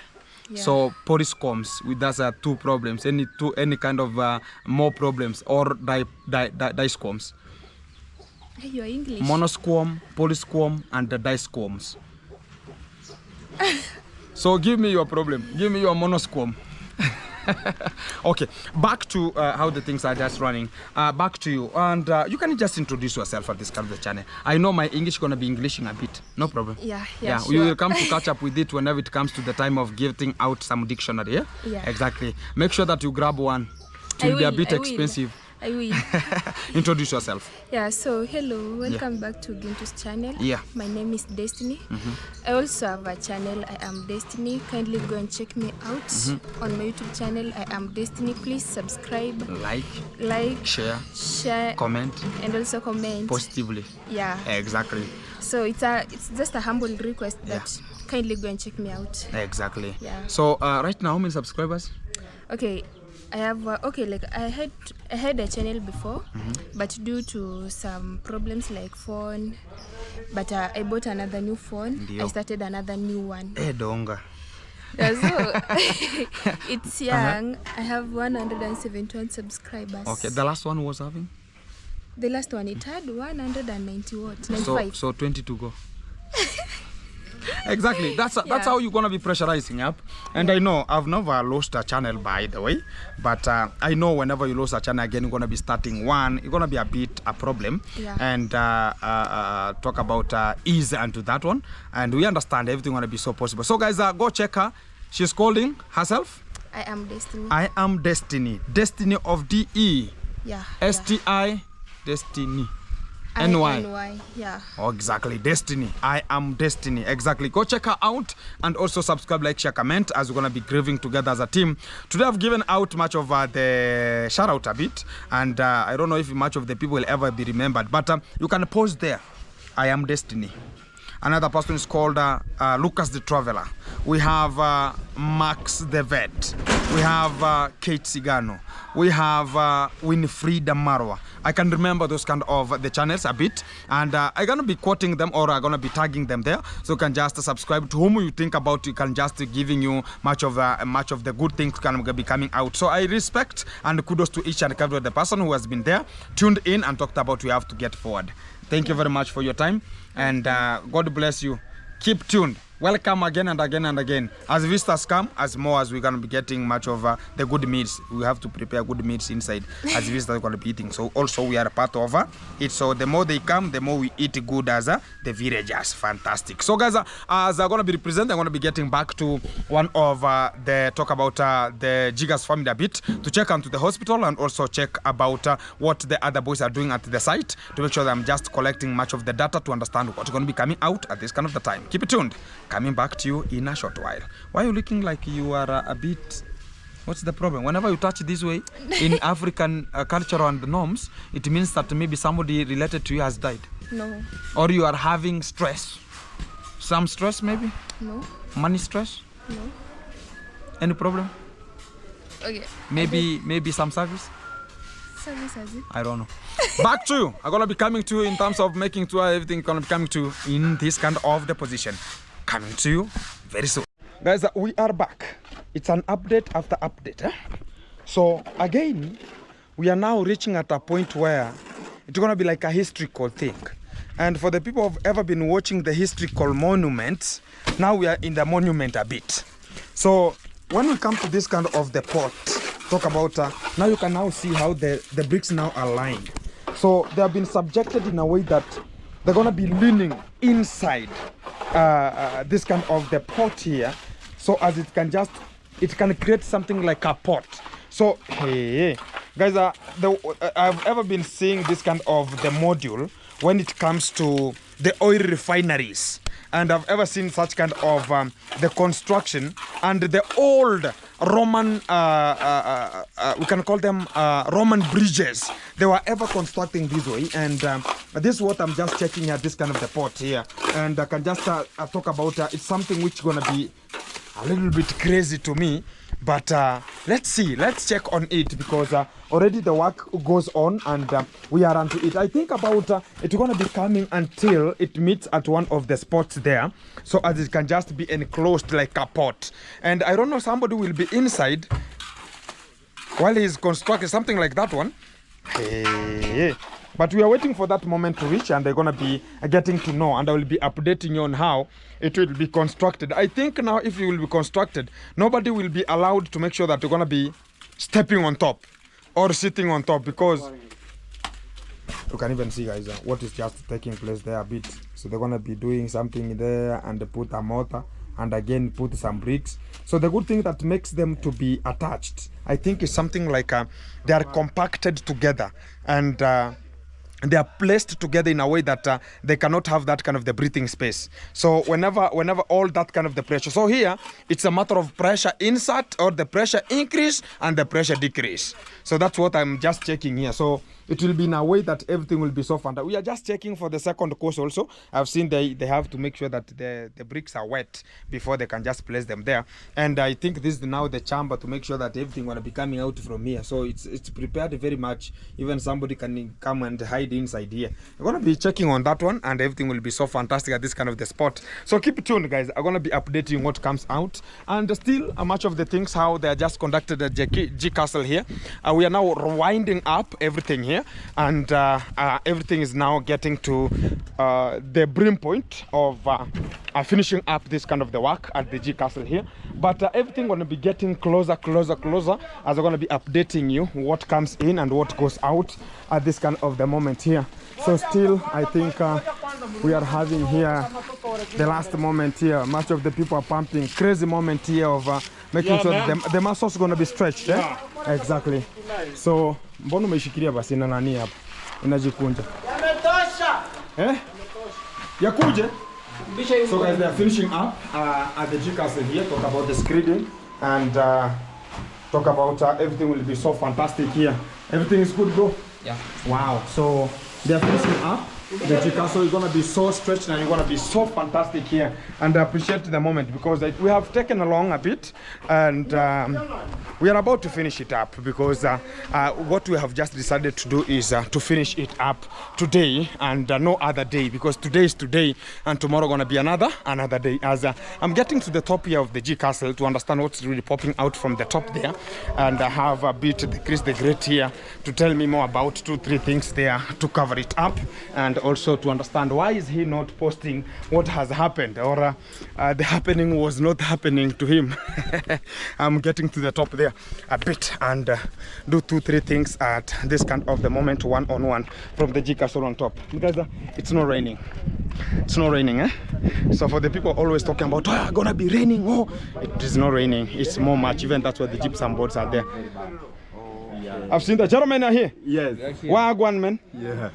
Yeah. So police comes with us 2 problems. Any kind of more problems or discoms. Your English. Monosquam, polysquam, and the discoms. So give me your problem. Give me your monosquam. Okay, back to how the things are just running. Back to you, and you can just introduce yourself at this kind of the channel. I know my English gonna be Englishing a bit, no problem. Yeah, We sure. will come to catch up with it whenever it comes to the time of giving out some dictionary. Yeah, Yeah. Exactly. Make sure that you grab one. It I will be a will, bit I will. expensive. I will. Introduce yourself. Yeah, so hello, welcome back to Gintu's channel. Yeah. My name is Destiny. I also have a channel, I am Destiny. Kindly go and check me out on my YouTube channel. I am Destiny. Please subscribe, like, share, comment, and also comment positively. Yeah. Exactly. So it's just a humble request that kindly go and check me out. Exactly. Yeah. So right now, how many subscribers? Okay, I have I had a channel before, but due to some problems like phone, but I bought another new phone. Ndio. I started another new one. Donga. Yeah, so it's young. I have 171 subscribers. Okay, the last one was having? The last one, it had 190 what? 95. So 20 to go. Exactly. That's how you're gonna be pressurizing up. And I know I've never lost a channel, by the way, but I know whenever you lose a channel again, you're gonna be starting one. You're gonna be a problem. Yeah. And talk about ease into that one. And we understand everything gonna be so possible. So guys, go check her. She's calling herself. I am Destiny. I am Destiny. Destiny of DE. Yeah. STI. Destiny. NY. NY. Yeah. Oh, exactly. Destiny. I am Destiny. Exactly. Go check her out and also subscribe, like, share, comment as we're going to be grieving together as a team. Today I've given out much of the shout out a bit, and I don't know if much of the people will ever be remembered, but you can pause there. I am Destiny. Another person is called Lucas the Traveler. We have Max the Vet. We have Kate Sigano. We have Winfrida Marwa. I can remember those kind of the channels a bit, and I'm gonna be quoting them or I'm gonna be tagging them there, so you can just subscribe to whom you think about. You can just giving you much of the good things can be coming out. So I respect and kudos to each and every other person who has been there, tuned in, and talked about we have to get forward. Thank you very much for your time, and God bless you. Keep tuned. Welcome again and again and again. As visitors come, as more as we're going to be getting much of the good meals. We have to prepare good meals inside as visitors are going to be eating. So also we are a part of it. So the more they come, the more we eat good as the villagers. Fantastic. So guys, as I'm going to be representing, I'm going to be getting back to one of the talk about the Jiggers family a bit, to check onto the hospital and also check about what the other boys are doing at the site, to make sure that I'm just collecting much of the data to understand what's going to be coming out at this kind of the time. Keep it tuned. Coming back to you in a short while. Why are you looking like you are a bit... What's the problem? Whenever you touch this way, in African culture and norms, it means that maybe somebody related to you has died. No. Or you are having stress. Some stress maybe? No. Money stress? No. Any problem? Okay. Maybe some service? Service has it? I don't know. Back to you. I'm going to be coming to you in terms of making sure everything going to be coming to you in this kind of the position. Coming to you very soon. Guys, we are back. It's an update after update. Eh? So again, we are now reaching at a point where it's going to be like a historical thing. And for the people who have ever been watching the historical monuments, now we are in the monument a bit. So when we come to this kind of the pot, talk about now you can now see how the bricks now are lined. So they have been subjected in a way that they're going to be leaning inside this kind of the pot here, so as it can create something like a pot. So hey guys, I've ever been seeing this kind of the module when it comes to the oil refineries, and I've ever seen such kind of the construction and the old Roman, we can call them Roman bridges. They were ever constructing this way, and this is what I'm just checking at this kind of the pot here, and I can just talk about it's something which gonna be a little bit crazy to me. But let's see, let's check on it, because already the work goes on and we are onto it. I think about it's gonna be coming until it meets at one of the spots there, so as it can just be enclosed like a pot. And I don't know, somebody will be inside while he's constructing something like that one. Hey. But we are waiting for that moment to reach, and they're gonna be getting to know, and I will be updating you on how it will be constructed. I think now if it will be constructed, nobody will be allowed to make sure that they're gonna be stepping on top or sitting on top, because you can even see, guys, what is just taking place there a bit. So they're gonna be doing something there, and they put a mortar and again put some bricks. So the good thing that makes them to be attached, I think, is something like they are compacted together, and they are placed together in a way that they cannot have that kind of the breathing space. So whenever all that kind of the pressure, so here it's a matter of pressure insert or the pressure increase and the pressure decrease. So that's what I'm just checking here. So it will be in a way that everything will be soft. And we are just checking for the second course also. I've seen they have to make sure that the bricks are wet before they can just place them there. And I think this is now the chamber to make sure that everything will be coming out from here. So it's prepared very much. Even somebody can come and hide inside here. We're going to be checking on that one, and everything will be so fantastic at this kind of the spot. So keep tuned, guys. I'm going to be updating what comes out. And still much of the things how they are just conducted at G Castle here. We are now winding up everything here, and everything is now getting to the brim point of finishing up this kind of the work at the G Castle here. But everything going to be getting closer as I'm going to be updating you what comes in and what goes out at this kind of the moment here. So still I think we are having here the last moment here. Much of the people are pumping. Crazy moment here of making sure that the muscles going to be stretched. Exactly. So mbona umeshikilia basi na nani hapa inajikunja yakuje. So guys, they are finishing up at the G Castle here. Talk about the screening and talk about everything will be so fantastic here. Everything is good, bro. Yeah. Wow. So they are finishing up. The G Castle is gonna be so stretched and it's gonna be so fantastic here. And I appreciate the moment because we have taken along a bit, and we are about to finish it up because what we have just decided to do is to finish it up today and no other day, because today is today and tomorrow gonna be another day. As I'm getting to the top here of the G Castle to understand what's really popping out from the top there, and I have a bit Chris the Great here to tell me more about 2-3 things there to cover it up, and also to understand why is he not posting what has happened, or the happening was not happening to him. I'm getting to the top there a bit and do 2-3 things at this kind of the moment, one-on-one from the G Castle on top, because it's not raining. It's not raining, eh? So for the people always talking about, oh, gonna be raining, oh, it is not raining. It's more much. Even that's why the gypsum boards are there. I've seen the gentlemen are here. Yes. Wagwan, man. Yeah.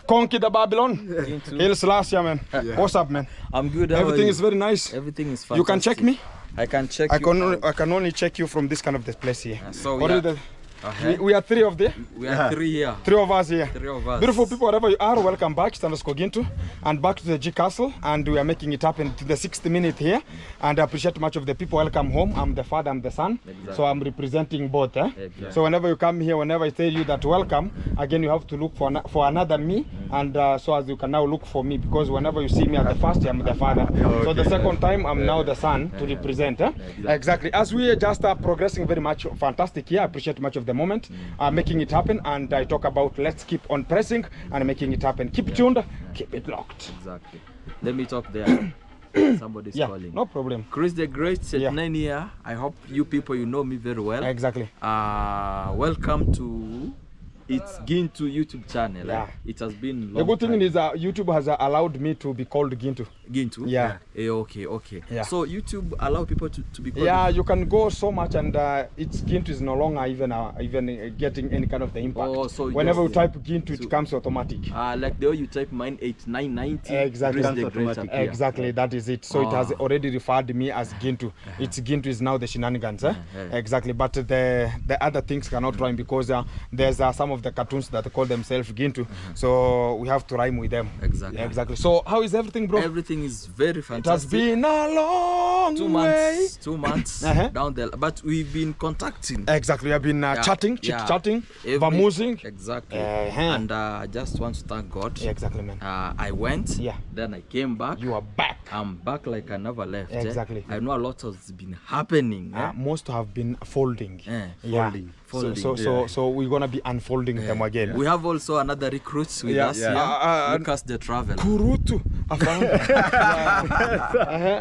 Conquer the Babylon. Hail Selassie, man. Yeah. What's up, man? I'm good. Everything is very nice. Everything is fantastic. You can check me? I can check I can only check you from this kind of this place here. So what is we are 3 of them. We are 3 here. 3 of us here. 3 of us. Beautiful people, wherever you are, welcome back. Gintu, and back to the G Castle, and we are making it happen to the 60th minute here. And I appreciate much of the people. Welcome home. I'm the father, I'm the son. Exactly. So I'm representing both. Exactly. So whenever you come here, whenever I tell you that welcome, again you have to look for another me, and so as you can now look for me, because whenever you see me at the first, I'm the father. Okay. So the second time, I'm now the son to represent. Exactly. As we are just progressing very much fantastic here, I appreciate much of the moment. Making it happen, and I talk about let's keep on pressing and making it happen. Keep tuned, keep it locked. Exactly. Let me talk there. Somebody's calling. No problem. Chris the Great said 9 here. I hope you people, you know me very well. Exactly. Welcome to It's Gintu YouTube channel. Yeah. It has been long. The good thing is YouTube has allowed me to be called Gintu. Gintu? Yeah. Okay. Yeah. So YouTube allow people to be called. Yeah, you can go so much, and it's Gintu is no longer even getting any kind of the impact. Oh, so whenever you type Gintu, it comes automatic. Like the way you type mine 8990. Exactly. Exactly. That is it. So it has already referred me as Gintu. It's Gintu is now the shenanigans. Exactly. But the other things cannot rhyme because there's some of the cartoons that call themselves Gintu. So we have to rhyme with them. Exactly. So how is everything, bro? Everything everything is very It fantastic. has been a long 2 way. months, 2 months down there, but we've been contacting. Exactly, we have been chatting, chit-chatting, vamoosing. Exactly. And I just want to thank God. Exactly, man. I went, then I came back. You are back. I'm back like I never left. Exactly. I know a lot has been happening. Most have been folding. Folding. So we're gonna be unfolding them again. We have also another recruit with us here, Lucas the Traveler. Kurutu,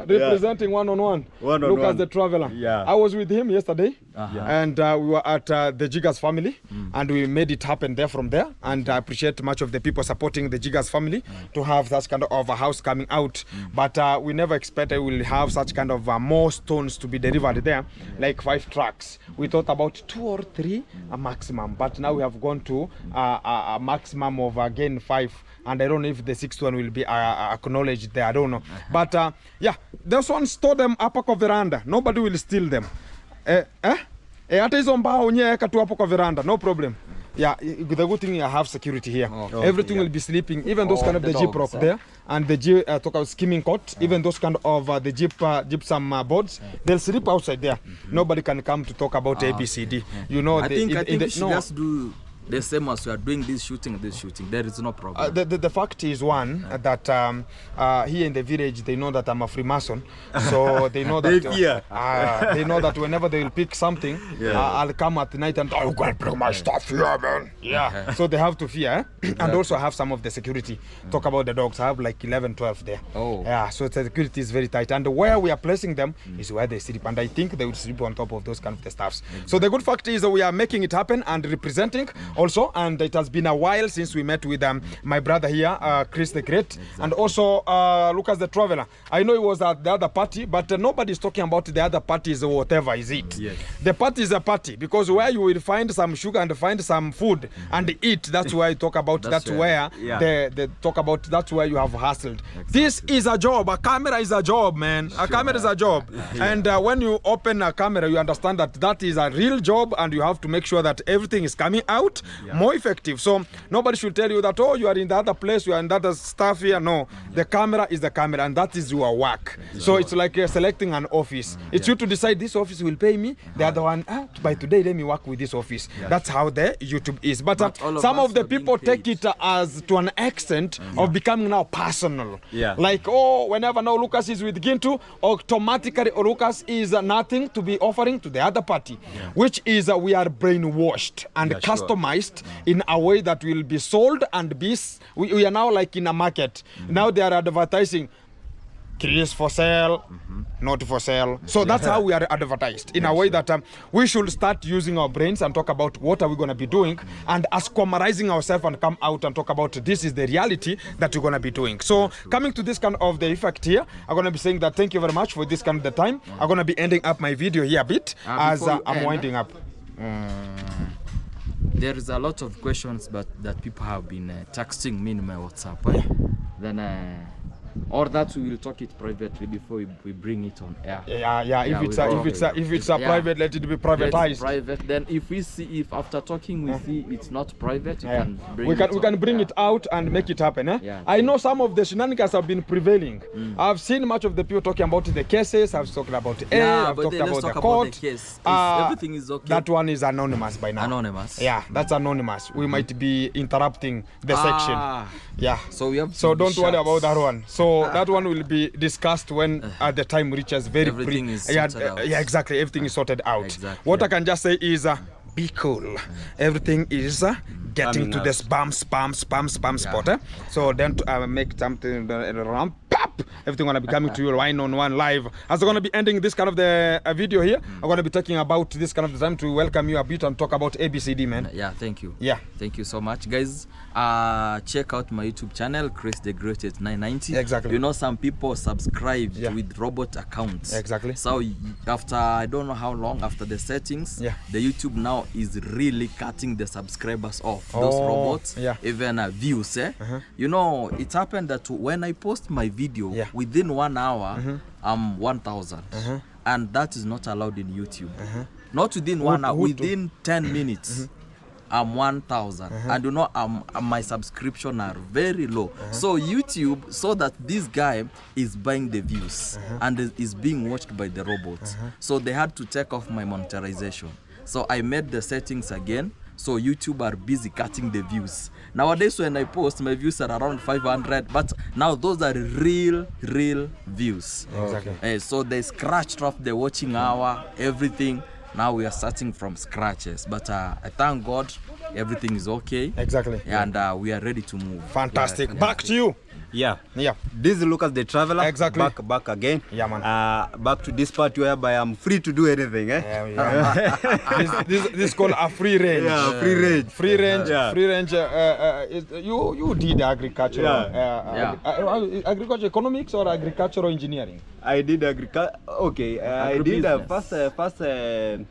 representing one-on-one. Lucas the Traveler. I was with him yesterday, and we were at the Jiggers family, and we made it happen there from there. And I appreciate much of the people supporting the Jiggers family to have such kind of a house coming out. But we never expected we will have such kind of more stones to be delivered there, like 5 trucks. We thought about 2 or 3 a maximum, but now we have gone to a maximum of again 5, and I don't know if the 6th one will be acknowledged there. I don't know, but yeah, those ones store them up kwa veranda. Nobody will steal them. Hata hizo mbao nyeka tu hapo kwa veranda, no problem. Yeah, the good thing I have security here. Everything will be sleeping, even those kind of the jeep rock there, and the jeep talk about skimming cot, even those kind of the jeep gypsum boards, they'll sleep outside there. Nobody can come to talk about ABCD. You know, I think we should just do the same as we are doing this shooting. There is no problem. The fact is one that here in the village they know that I'm a Freemason, so they know that they know that whenever they will pick something, I'll come at night and I'll go and bring my stuff here, man. So they have to fear. And also I have some of the security. Talk about the dogs. I have like 11, 12 there. So the security is very tight, and where we are placing them is where they sleep, and I think they will sleep on top of those kind of the stuffs. So the good fact is that we are making it happen and representing also, and it has been a while since we met with my brother here, Chris the Great, and also Lucas the Traveler. I know he was at the other party, but nobody's talking about the other parties or whatever is it. The party is a party, because where you will find some sugar and find some food and eat, that's where you talk about, that's where they talk about, that's where you have hustled. This is a job. A camera is a job, man. A camera is a job. And when you open a camera, you understand that that is a real job, and you have to make sure that everything is coming out more effective. So nobody should tell you that, oh, you are in the other place, you are in that stuff here. No, the camera is the camera, and that is your work. So it's like selecting an office. It's you to decide, this office will pay me, the other one, by today let me work with this office. That's how the YouTube is. But some of the people take it as to an extent of becoming now personal. Like, oh, whenever now Lucas is with Gintu, automatically Lucas is nothing to be offering to the other party, which is we are brainwashed and customized in a way that will be sold and be, we are now like in a market. Now they are advertising, Chris for sale, not for sale. So that's how we are advertised, in a way that we should start using our brains and talk about what are we going to be doing, and ascomarizing ourselves and come out and talk about this is the reality that we're going to be doing. So coming to this kind of the effect here, I'm going to be saying that thank you very much for this kind of the time. I'm going to be ending up my video here a bit as I'm winding up. There is a lot of questions that people have been texting me in my WhatsApp. Then or that we will talk it privately before we bring it on air. If it's a private, let it be privatized. Private. Then if we see, if after talking we see it's not private, we can bring it out and make it happen. I know some of the shenanigans have been prevailing. I've seen much of the people talking about the cases. I've talked about I've talked about the court. Everything is okay. That one is anonymous by now. Anonymous. Yeah, that's anonymous. We might be interrupting the section. Yeah. So we have. So don't worry about that one. So that one will be discussed when the time reaches very everything is sorted out. Yeah, exactly. Everything is sorted out. Exactly. What I can just say is be cool. Everything is getting to this spam spot. So then make something around. Everything gonna be coming to you line on one live. As I'm gonna be ending this kind of the video here, I'm gonna be talking about this kind of the time to welcome you a bit and talk about ABCD, man. Thank you. Thank you so much, guys. Check out my YouTube channel, Chris the Great at 990. Exactly. You know, some people subscribe with robot accounts. Exactly. So after I don't know how long after the settings, the YouTube now is really cutting the subscribers off. Those robots, even views. You know, it happened that when I post my video within 1 hour, 1,000, and that is not allowed in YouTube. Not within 1 hour, within 10 minutes. I'm 1,000, and you know my subscription are very low. So YouTube saw that this guy is buying the views and is being watched by the robots. So they had to take off my monetization. So I made the settings again. So YouTube are busy cutting the views. Nowadays when I post, my views are around 500, but now those are real views. Exactly. So they scratched off the watching hour, everything. Now we are starting from scratches, but I thank God everything is okay. Exactly. And we are ready to move. Fantastic. Yeah, back to you. Yeah. Yeah. This is Lucas the Traveler. Exactly. Back again. Yeah, man. Back to this part whereby I'm free to do anything. This is called a free range. Yeah, free range. Free range. Yeah. Free range. You did agriculture. Agriculture economics or agricultural engineering? I did agriculture. Okay, I did first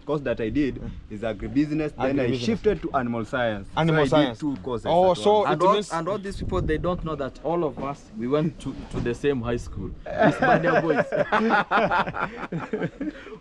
course that I did is agribusiness. Then I shifted to animal science. Animal science. I did 2 courses. Oh, so and, it means... and all these people, they don't know that all of us, we went to the same high school. Hispania boys.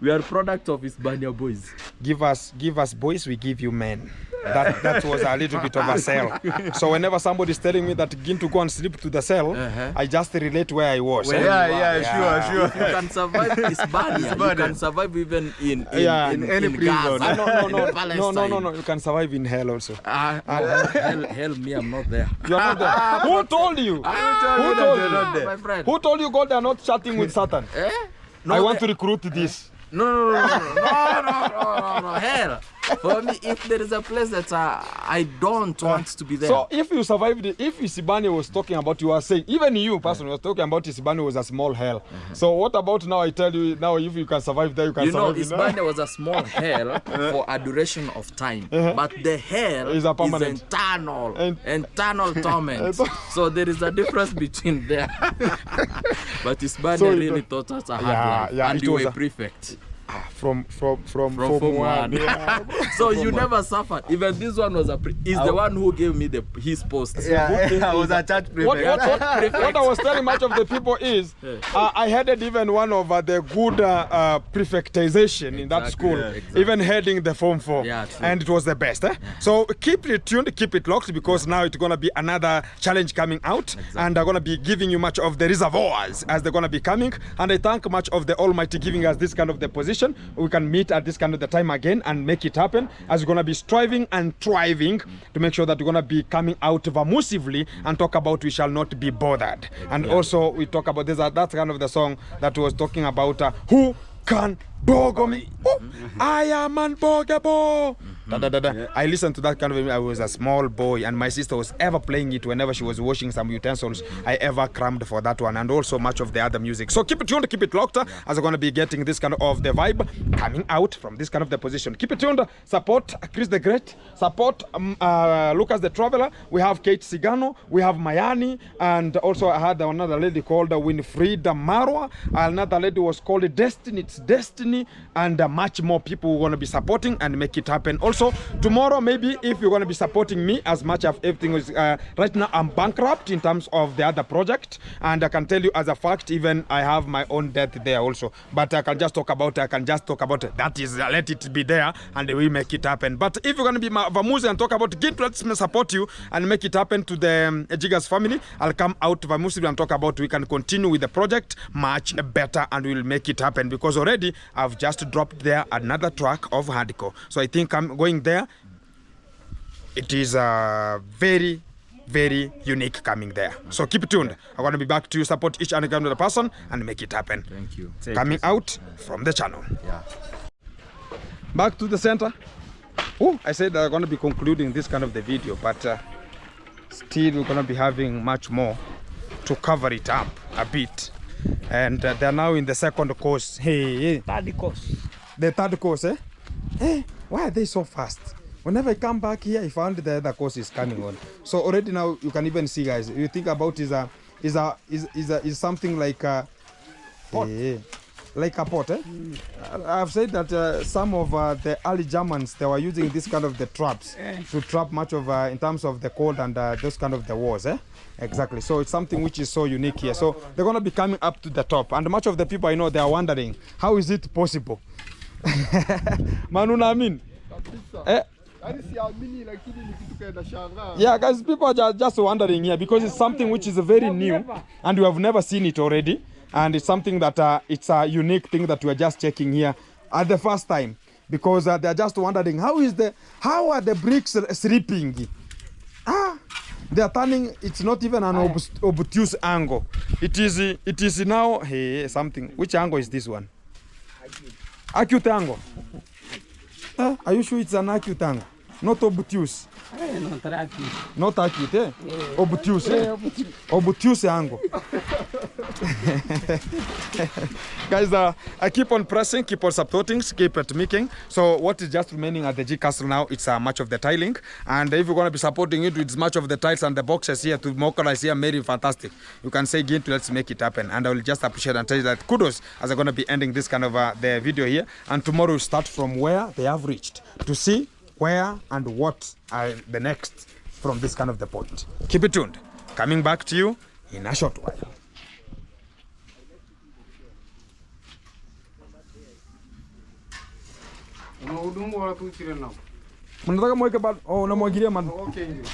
We are product of Hispania boys. Give us boys, we give you men. That was a little bit of a sell. So whenever somebody is telling me that begin to go and sleep to the cell, I just relate where I was. Sure. If you can survive Hispania, you can survive even in any prison. No. You can survive in hell also. Hell, me, I'm not there. You are not there. Who told you? Who told you? My friend. Who told you God they are not chatting with Satan? No, I want to recruit this. No. Hell. For me, if there is a place that I don't want to be there. So if you survived, if Isibani was talking about, you are saying, even you personally was talking about Isibani was a small hell. So what about now? I tell you now, if you can survive there, you can survive. You know, Isibani was a small hell for a duration of time, but the hell is eternal torment. So there is a difference between there. But Isibani really taught us a hard life, and you were prefect. From one. Yeah. So you never suffered. Even this one was is the one who gave me his post. I was a church prefect. What I was telling much of the people is I headed even one of the good prefectization in that school, even heading the Form 4, and it was the best. So keep it tuned, keep it locked, because now it's going to be another challenge coming out, and I'm going to be giving you much of the reservoirs as they're going to be coming, and I thank much of the Almighty giving us this kind of the position. We can meet at this kind of the time again and make it happen, as we're going to be striving and thriving to make sure that we're going to be coming out vamusively and talk about we shall not be bothered. And also we talk about this, that's kind of the song that was talking about who can bogo me. I am unbogable. I listened to that kind of. I was a small boy, and my sister was ever playing it whenever she was washing some utensils. I ever crammed for that one, and also much of the other music. So keep it tuned, keep it locked, as we're going to be getting this kind of the vibe coming out from this kind of the position. Keep it tuned. Support Chris the Great. Support Lucas the Traveler. We have Kate Sigano. We have Mayani, and also I had another lady called Winfrida Marwa. Another lady was called Destiny. It's Destiny, and much more people who are going to be supporting and make it happen. Also, tomorrow, maybe if you're going to be supporting me as much as everything is right now, I'm bankrupt in terms of the other project, and I can tell you as a fact, even I have my own debt there also. But I can just talk about it. That is, let it be there, and we make it happen. But if you're going to be Vamuzi and talk about it, let's support you and make it happen to the Jiggers family. I'll come out Vamuzi and talk about we can continue with the project much better, and we'll make it happen, because already I've just dropped there another track of hardcore. So I think I'm going there. It is very, very unique coming there. So keep it tuned. I'm going to be back to support each and every other person and make it happen. Thank you. Coming out from the channel. Back to the center. Oh, I said I'm going to be concluding this kind of the video, but still we're going to be having much more to cover it up a bit. And they're now in the second course. Third course. The third course, Hey, why are they so fast? Whenever I come back here, I found the other course is coming on. So already now you can even see, guys. You think about is something like a pot. Like a pot, I've said that some of the early Germans, they were using this kind of the traps to trap much of in terms of the cold and those kind of the wars, Exactly. So it's something which is so unique here. So they're going to be coming up to the top, and much of the people I know, they are wondering how is it possible. Manuna, I mean, Yeah, guys, people are just wondering here because it's something which is very new and we have never seen it already. And it's something that it's a unique thing that we are just checking here at the first time because they're just wondering how are the bricks slipping? They are turning. It's not even an obtuse angle. It is now something. Which angle is this one? Acute angle. Are you sure it's an acute angle? Not obtuse. Not acute, eh? Obtuse, eh? Obtuse angle. Guys, I keep on pressing, keep on supporting, keep it making. So what is just remaining at the G Castle now, it's much of the tiling. And if you're going to be supporting it with much of the tiles and the boxes here to mobilize here, made it fantastic. You can say, Gintu, let's make it happen. And I will just appreciate and tell you that kudos as I'm going to be ending this kind of the video here. And tomorrow we'll start from where they have reached to see where and what are the next from this kind of the point. Keep it tuned. Coming back to you in a short while.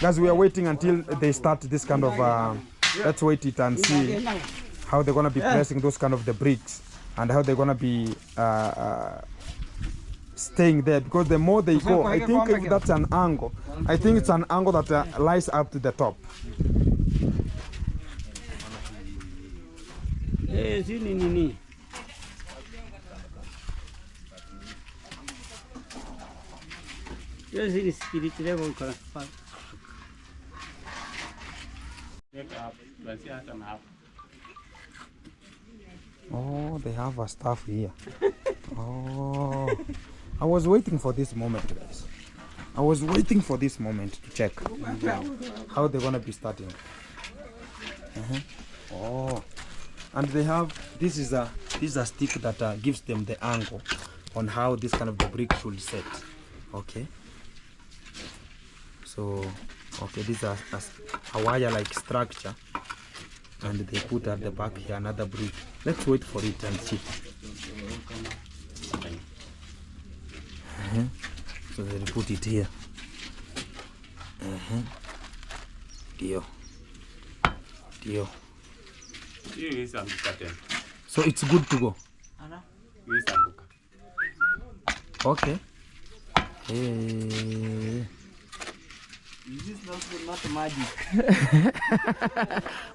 Guys, we are waiting until they start this kind of let's wait it and see how they're going to be placing those kind of the bricks and how they're going to be staying there, because the more they go, I think if that's an angle, I think it's an angle that lies up to the top. Oh, they have a staff here. Oh, I was waiting for this moment, guys. I was waiting for this moment to check how they're gonna be starting. Oh, and they have this is a stick that gives them the angle on how this kind of the brick should set. Okay. So, okay, this is a wire-like structure, and they put at the back here another brick. Let's wait for it and see. So they put it here. Dio. So it's good to go. Okay. This is not magic.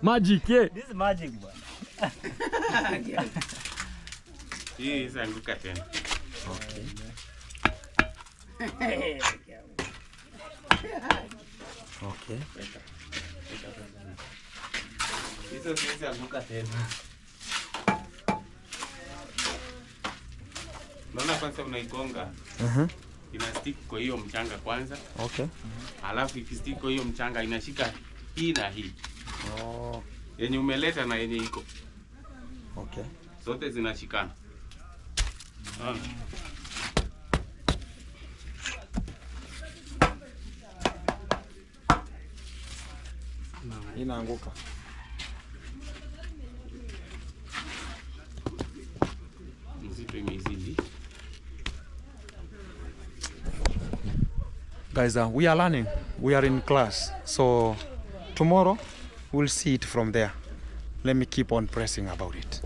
Magic, yeah. This is magic, boy. This is a good curtain. Okay. Okay. This is a good curtain. Naona kwanza unaigonga. Ina stick kwa hiyo mchanga kwanza. Okay. Alafu ikistick kwa hiyo mchanga inashika hii na hii. Oh. Yenye umeleta na yenye iko. Okay. Zote zinashikana. Inaanguka. Mzito imezidi. Guys, we are learning. We are in class. So tomorrow we'll see it from there. Let me keep on pressing about it.